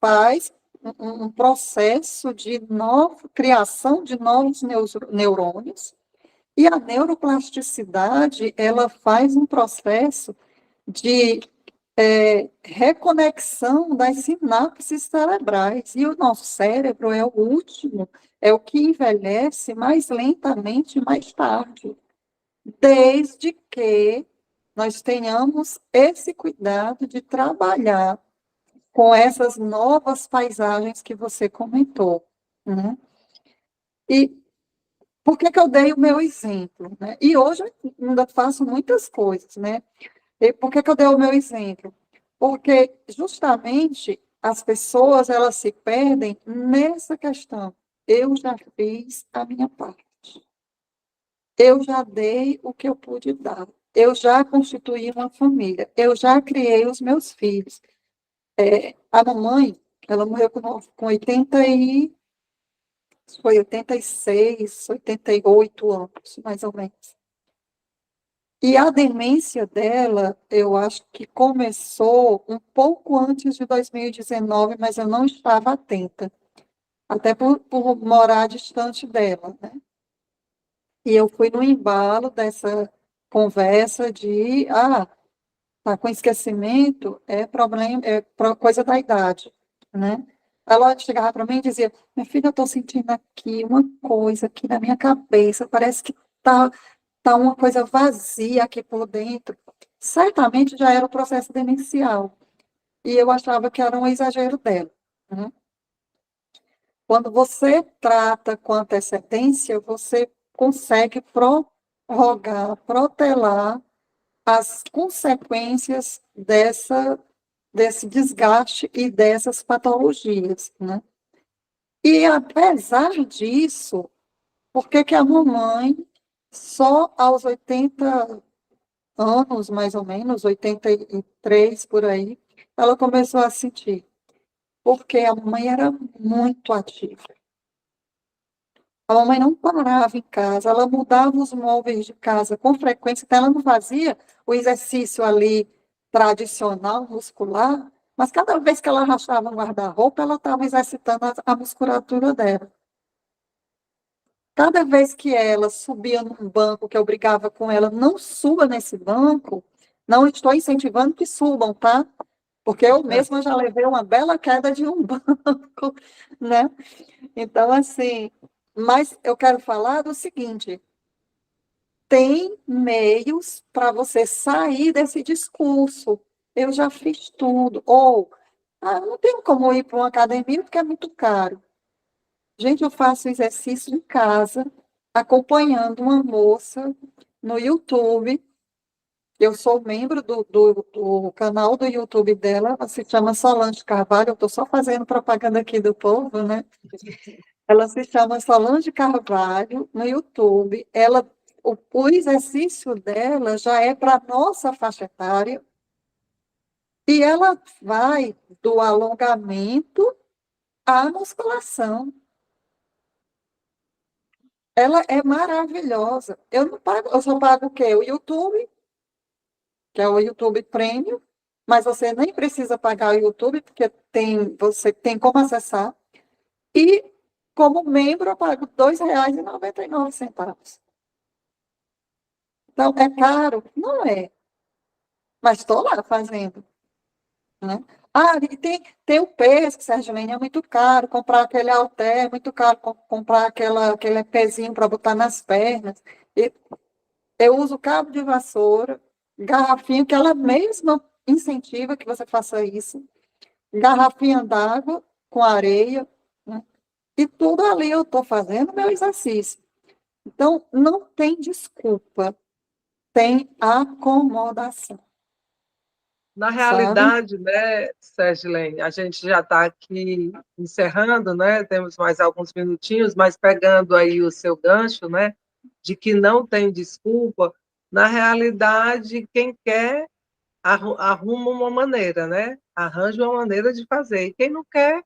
faz um processo de criação de novos neurônios, e a neuroplasticidade, ela faz um processo de reconexão das sinapses cerebrais. E o nosso cérebro é o último, é o que envelhece mais lentamente mais tarde, desde que nós tenhamos esse cuidado de trabalhar com essas novas paisagens que você comentou, né? E por que que eu dei o meu exemplo, né? E hoje eu ainda faço muitas coisas, né? E por que que eu dei o meu exemplo? Porque justamente as pessoas, elas se perdem nessa questão. Eu já fiz a minha parte. Eu já dei o que eu pude dar. Eu já constituí uma família. Eu já criei os meus filhos. A mamãe, ela morreu com 86, 88 anos, mais ou menos. E a demência dela, eu acho que começou um pouco antes de 2019, mas eu não estava atenta, até por morar distante dela, né? E eu fui no embalo dessa conversa de, tá com esquecimento, é problema, coisa da idade, né? Ela chegava para mim e dizia, minha filha, eu estou sentindo aqui uma coisa aqui na minha cabeça, parece que tá uma coisa vazia aqui por dentro. Certamente já era o processo demencial. E eu achava que era um exagero dela, né? Quando você trata com antecedência, você consegue prorrogar, protelar as consequências desse desgaste e dessas patologias, né? E apesar disso, por que que a mamãe, só aos 80 anos, mais ou menos, 83 por aí, ela começou a sentir? Porque a mamãe era muito ativa. A mamãe não parava em casa, ela mudava os móveis de casa com frequência, então ela não fazia o exercício ali tradicional, muscular, mas cada vez que ela arrastava um guarda-roupa, ela estava exercitando a musculatura dela. Cada vez que ela subia num banco, que eu brigava com ela, não suba nesse banco, não estou incentivando que subam, tá? Porque eu mesma já levei uma bela queda de um banco, né? Então, assim, mas eu quero falar do seguinte: tem meios para você sair desse discurso. Eu já fiz tudo. Ou, não tenho como ir para uma academia porque é muito caro. Gente, eu faço exercício em casa, acompanhando uma moça no YouTube. Eu sou membro do canal do YouTube dela, ela se chama Solange Carvalho, eu estou só fazendo propaganda aqui do povo, né? Ela se chama Solange Carvalho no YouTube. O exercício dela já é para a nossa faixa etária, e ela vai do alongamento à musculação. Ela é maravilhosa. Eu não pago, eu só pago o quê? O YouTube, que é o YouTube Premium, mas você nem precisa pagar o YouTube, porque você tem como acessar. E, como membro, eu pago R$ 2,99. Então, é caro? Não é, mas estou lá fazendo, né? Ah, e tem o peso, Sérgio Lene, é muito caro, comprar aquele halter, é muito caro comprar aquele pezinho para botar nas pernas. E eu uso cabo de vassoura, garrafinha, que ela mesma incentiva que você faça isso, garrafinha d'água com areia, né? E tudo ali eu estou fazendo meu exercício. Então, não tem desculpa, tem acomodação, Na sabe? realidade, né, Sergilene, a gente já está aqui encerrando, né? Temos mais alguns minutinhos, mas pegando aí o seu gancho, né, de que não tem desculpa, na realidade, quem quer arruma uma maneira, né? Arranja uma maneira de fazer. E quem não quer,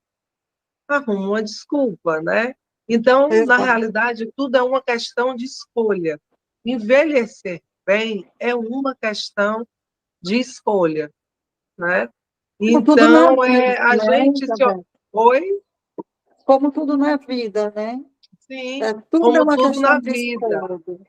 arruma uma desculpa, né? Então, na Exato. realidade, tudo é uma questão de escolha. Envelhecer bem é uma questão de escolha, né? Como tudo na Então, vida, a né, gente se. Isabel? Oi? Como tudo na vida, né? Sim, É, tudo é como uma tudo questão na de vida. escolha,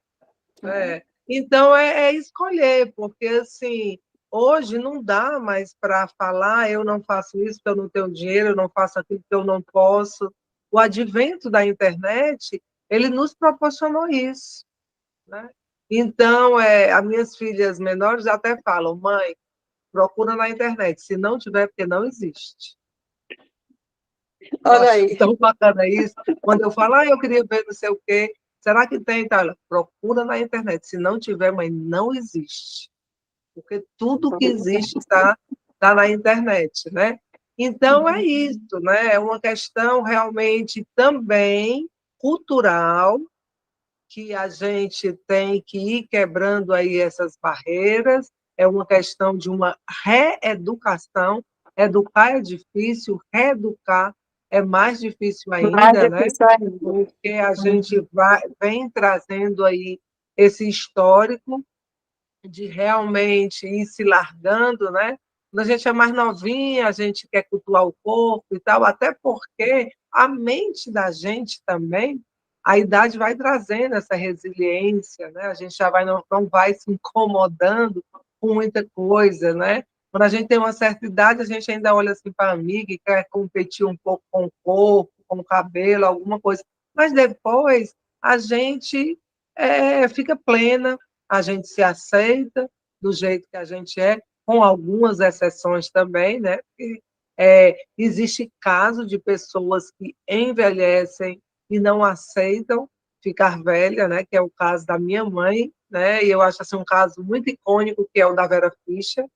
né? É. Então, é escolher, porque, assim, hoje não dá mais para falar, eu não faço isso porque eu não tenho dinheiro, eu não faço aquilo porque eu não posso. O advento da internet, ele nos proporcionou isso, né? Então, as minhas filhas menores até falam, mãe, procura na internet, se não tiver, porque não existe. Eu Olha acho aí. tão bacana isso. Quando eu falo, eu queria ver não sei o quê, será que tem? Tá, ela, procura na internet. Se não tiver, mãe, não existe. Porque tudo que existe tá na internet, né? Então, é isso, né? É uma questão realmente também cultural, que a gente tem que ir quebrando aí essas barreiras, é uma questão de uma reeducação. Educar é difícil, reeducar é mais difícil Mais ainda, né? difícil ainda. Porque a gente vem trazendo aí esse histórico de realmente ir se largando, né? Quando a gente é mais novinha, a gente quer cultuar o corpo e tal, até porque a mente da gente também, a idade vai trazendo essa resiliência, né? A gente já não vai se incomodando com muita coisa, né? Quando a gente tem uma certa idade, a gente ainda olha assim para a amiga e quer competir um pouco com o corpo, com o cabelo, alguma coisa. Mas depois a gente fica plena, a gente se aceita do jeito que a gente é, com algumas exceções também, né? Porque, existe caso de pessoas que envelhecem e não aceitam ficar velha, né? Que é o caso da minha mãe, né? E eu acho assim um caso muito icônico, que é o da Vera Fischer.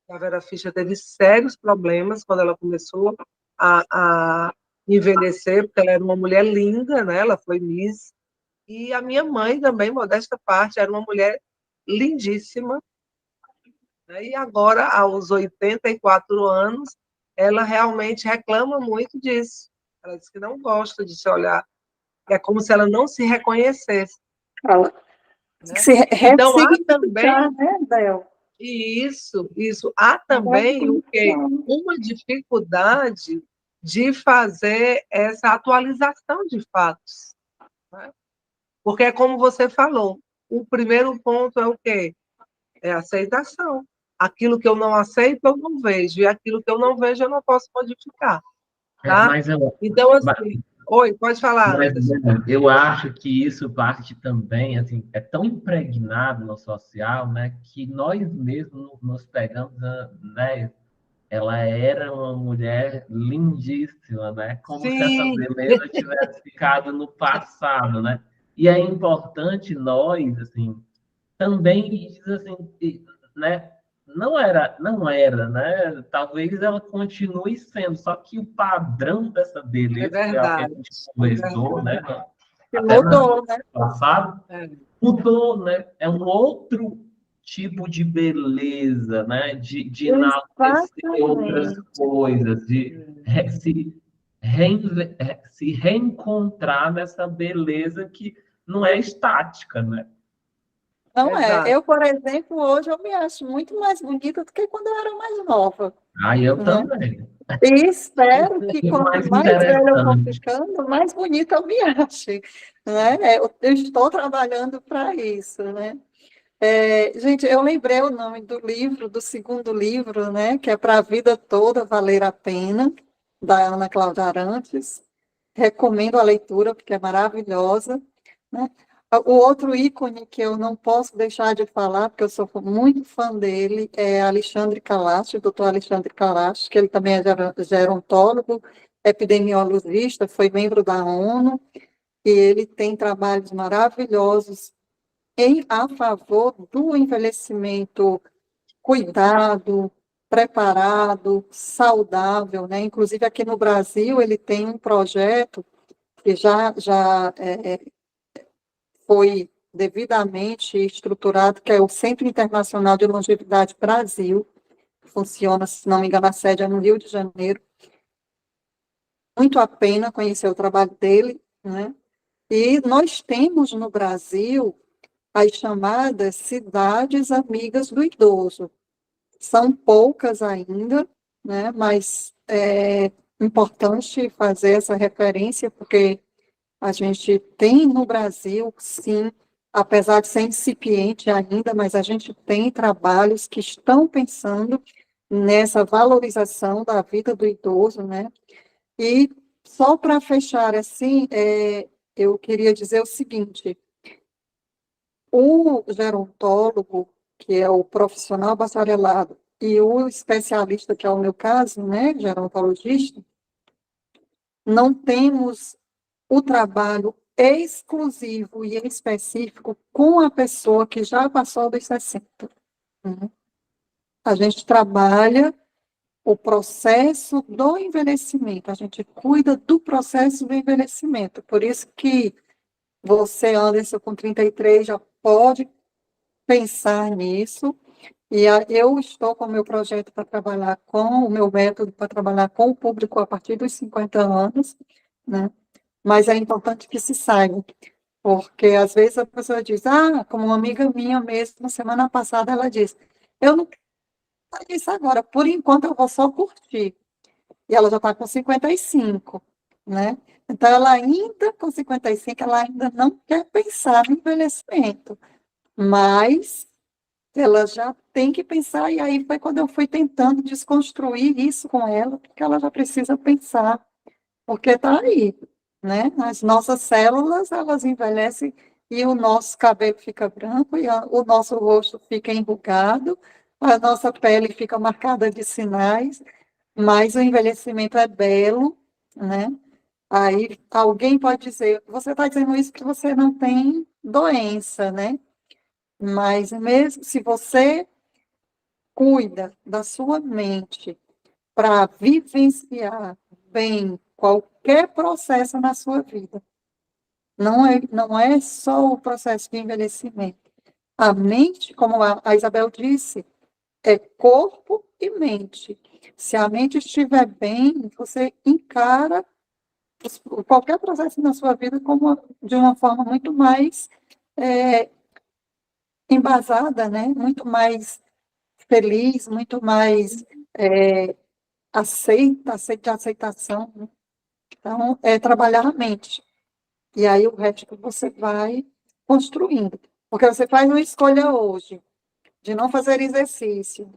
A Vera Fischer teve sérios problemas quando ela começou a envelhecer, porque ela era uma mulher linda, né? Ela foi Miss. E a minha mãe também, modesta parte, era uma mulher lindíssima, né? E agora, aos 84 anos, ela realmente reclama muito disso. Ela diz que não gosta de se olhar, que é como se ela não se reconhecesse, Fala. né? Se Então, há ressignificar, também né, Bel? isso, há também o quê? Ressignificar. Uma dificuldade de fazer essa atualização de fatos, né? Porque é como você falou, o primeiro ponto é o quê? É a aceitação. Aquilo que eu não aceito, eu não vejo. E aquilo que eu não vejo, eu não posso modificar. Tá? Mas eu, Então, mas, assim... Oi, pode falar, mas Anderson. eu acho que isso parte também, assim, é tão impregnado no social, né, que nós mesmos nos pegamos, né, ela era uma mulher lindíssima, né, como se essa Sim, beleza tivesse ficado no passado, né, e é importante nós, assim, também diz assim, né? Não era, né? Talvez ela continue sendo, só que o padrão dessa é beleza, que é o que a verdade. gente É conversou, né? verdade. Que Até no mudou, né? passado, É, mudou, né? É um outro tipo de beleza, né? De enaltecer outras Exatamente. coisas, de se reencontrar nessa beleza que não é estática, né? Não é. exato. Eu, por exemplo, hoje eu me acho muito mais bonita do que quando eu era mais nova, Ah, eu né? também. E espero que E o quanto mais mais velha eu vou interessante, ficando, mais bonita eu me ache, né? Eu estou trabalhando para isso, né? Gente, eu lembrei o nome do livro, do segundo livro, né, que é Para a Vida Toda Valer a Pena, da Ana Cláudia Arantes. Recomendo a leitura, porque é maravilhosa, né? O outro ícone que eu não posso deixar de falar, porque eu sou muito fã dele, é Alexandre Kalash, o doutor Alexandre Kalash, que ele também é gerontólogo, epidemiologista, foi membro da ONU, e ele tem trabalhos maravilhosos a favor do envelhecimento cuidado, preparado, saudável, né? Inclusive aqui no Brasil ele tem um projeto que já foi devidamente estruturado, que é o Centro Internacional de Longevidade Brasil, funciona, se não me engano, a sede é no Rio de Janeiro. Muito a pena conhecer o trabalho dele, né? E nós temos no Brasil as chamadas cidades amigas do idoso. São poucas ainda, né? Mas é importante fazer essa referência, porque a gente tem no Brasil, sim, apesar de ser incipiente ainda, mas a gente tem trabalhos que estão pensando nessa valorização da vida do idoso, né? E só para fechar assim, eu queria dizer o seguinte: o gerontólogo, que é o profissional bacharelado, e o especialista, que é o meu caso, né, gerontologista, não temos o trabalho exclusivo e específico com a pessoa que já passou dos 60. Né? A gente trabalha o processo do envelhecimento, a gente cuida do processo do envelhecimento. Por isso que você, Anderson, com 33, já pode pensar nisso. E eu estou com o meu projeto para trabalhar com o meu método para trabalhar com o público a partir dos 50 anos, né? Mas é importante que se saiba, porque às vezes a pessoa diz, como uma amiga minha mesmo, semana passada ela disse, eu não quero isso agora, por enquanto eu vou só curtir. E ela já está com 55, né? Então, ela ainda, com 55, ela ainda não quer pensar no envelhecimento, mas ela já tem que pensar, e aí foi quando eu fui tentando desconstruir isso com ela, porque ela já precisa pensar, porque está aí, né? As nossas células, elas envelhecem e o nosso cabelo fica branco, e o nosso rosto fica enrugado, a nossa pele fica marcada de sinais, mas o envelhecimento é belo, né? Aí alguém pode dizer, você está dizendo isso porque você não tem doença, né? Mas mesmo se você cuida da sua mente para vivenciar bem qualquer processo na sua vida, não é só o processo de envelhecimento. A mente, como a Isabel disse, é corpo e mente. Se a mente estiver bem, você encara qualquer processo na sua vida como de uma forma muito mais embasada, né? Muito mais feliz, muito mais aceitação. Né? Então, é trabalhar a mente. E aí o resto você vai construindo. Porque você faz uma escolha hoje de não fazer exercício,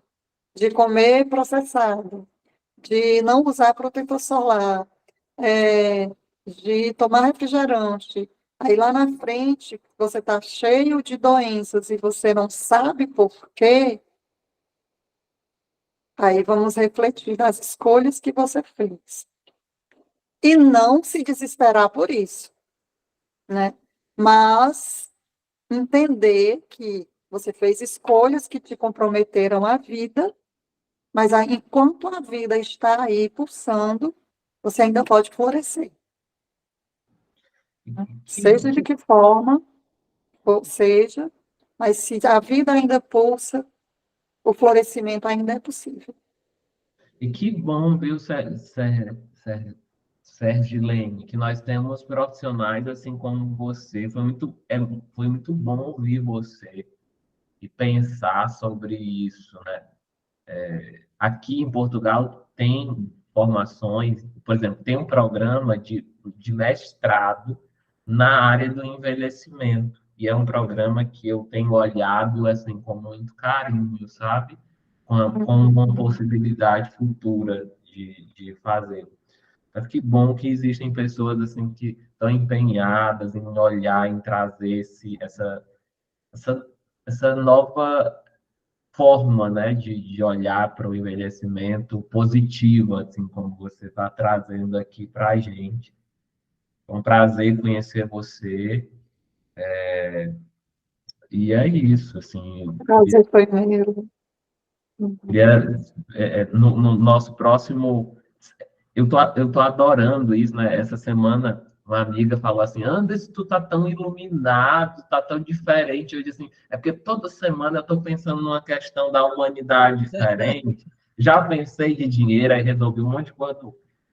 de comer processado, de não usar protetor solar, de tomar refrigerante. Aí lá na frente você está cheio de doenças e você não sabe por quê. Aí vamos refletir nas escolhas que você fez. E não se desesperar por isso, né? Mas entender que você fez escolhas que te comprometeram a vida, mas aí, enquanto a vida está aí pulsando, você ainda pode florescer. Né? Seja de que forma, ou seja, mas se a vida ainda pulsa, o florescimento ainda é possível. E que bom, viu, Sérgio Lene, que nós temos profissionais assim como você. Foi muito bom ouvir você e pensar sobre isso, né? Aqui em Portugal tem formações, por exemplo, tem um programa de mestrado na área do envelhecimento. e é um programa que eu tenho olhado assim com muito carinho, sabe? Com uma possibilidade futura de fazer. Mas que bom que existem pessoas assim que estão empenhadas em olhar, em trazer essa, essa nova forma, né, de olhar para o envelhecimento positivo, assim como você está trazendo aqui para a gente. É um prazer conhecer você. E é isso, assim, eu Prazer foi meu. queria, no nosso próximo, eu tô adorando isso, né? Essa semana, uma amiga falou assim, Anderson, tu tá tão iluminado, tá tão diferente. Eu disse assim, é porque toda semana eu tô pensando numa questão da humanidade diferente. Já pensei de dinheiro, aí resolvi um monte de coisa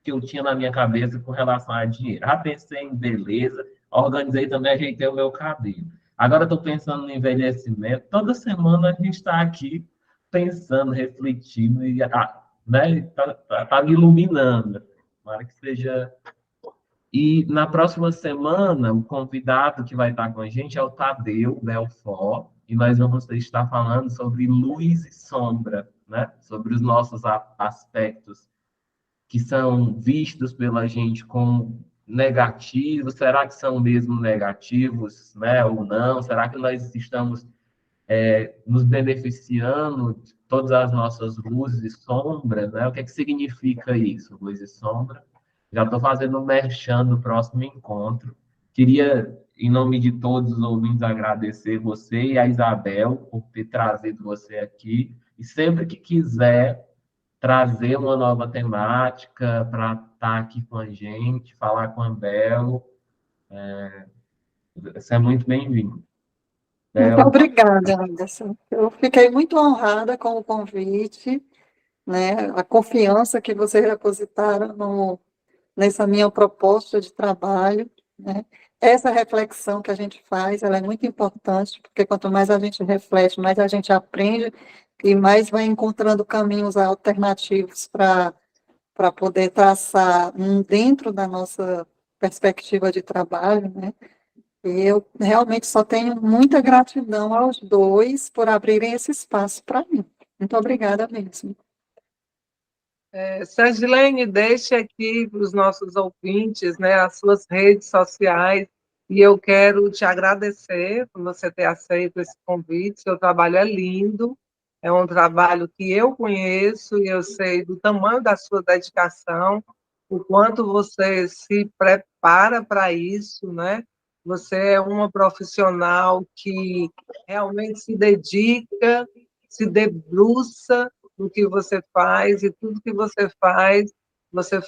que eu tinha na minha cabeça com relação a dinheiro. Já pensei em beleza, organizei também, ajeitei o meu cabelo. Agora estou pensando no envelhecimento. Toda semana a gente está aqui pensando, refletindo, e né, tá me iluminando. Tomara que seja. E na próxima semana, o convidado que vai estar com a gente é o Tadeu Belfort, e nós vamos estar falando sobre luz e sombra, né? Sobre os nossos aspectos que são vistos pela gente como negativos. Será que são mesmo negativos, né? Ou não? Será que nós estamos nos beneficiando de todas as nossas luzes e sombras, né? O que é que significa isso, luz e sombra? Já estou fazendo um merchan no próximo encontro. Queria, em nome de todos os ouvintes, agradecer você e a Isabel por ter trazido você aqui. E sempre que quiser trazer uma nova temática para estar aqui com a gente, falar com a Bel, você é muito bem-vindo. Muito Bel, obrigada, Anderson. Eu fiquei muito honrada com o convite, né? A confiança que vocês depositaram nessa minha proposta de trabalho, né? Essa reflexão que a gente faz, ela é muito importante, porque quanto mais a gente reflete, mais a gente aprende e mais vai encontrando caminhos alternativos para poder traçar dentro da nossa perspectiva de trabalho, né? E eu realmente só tenho muita gratidão aos dois por abrirem esse espaço para mim. Muito obrigada mesmo. Sangilene, deixe aqui para os nossos ouvintes, né, as suas redes sociais, e eu quero te agradecer por você ter aceito esse convite. Seu trabalho é lindo, é um trabalho que eu conheço e eu sei do tamanho da sua dedicação, o quanto você se prepara para isso, né? Você é uma profissional que realmente se dedica, se debruça no que você faz, e tudo que você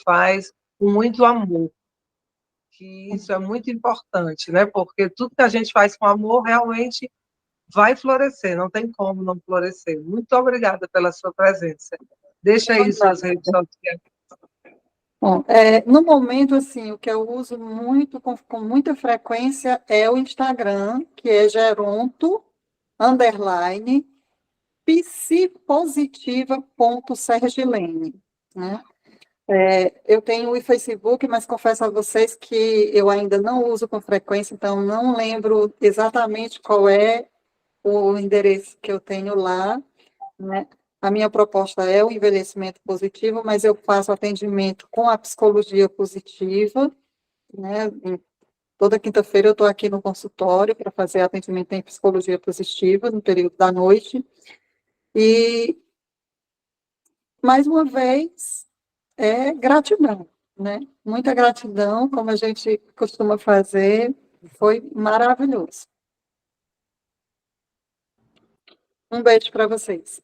faz com muito amor, que isso é muito importante, né? Porque tudo que a gente faz com amor realmente vai florescer, não tem como não florescer. Muito obrigada pela sua presença. Deixa aí suas redes sociais. Bom, no momento, assim, o que eu uso muito, com muita frequência, é o Instagram, que é geronto, _ psipositiva.sergilene, né? Eu tenho o Facebook, mas confesso a vocês que eu ainda não uso com frequência, então não lembro exatamente qual é o endereço que eu tenho lá, né? A minha proposta é o envelhecimento positivo, mas eu faço atendimento com a psicologia positiva, né? Toda quinta-feira eu estou aqui no consultório para fazer atendimento em psicologia positiva, no período da noite. E, mais uma vez, gratidão, né? Muita gratidão, como a gente costuma fazer, foi maravilhoso. Um beijo para vocês.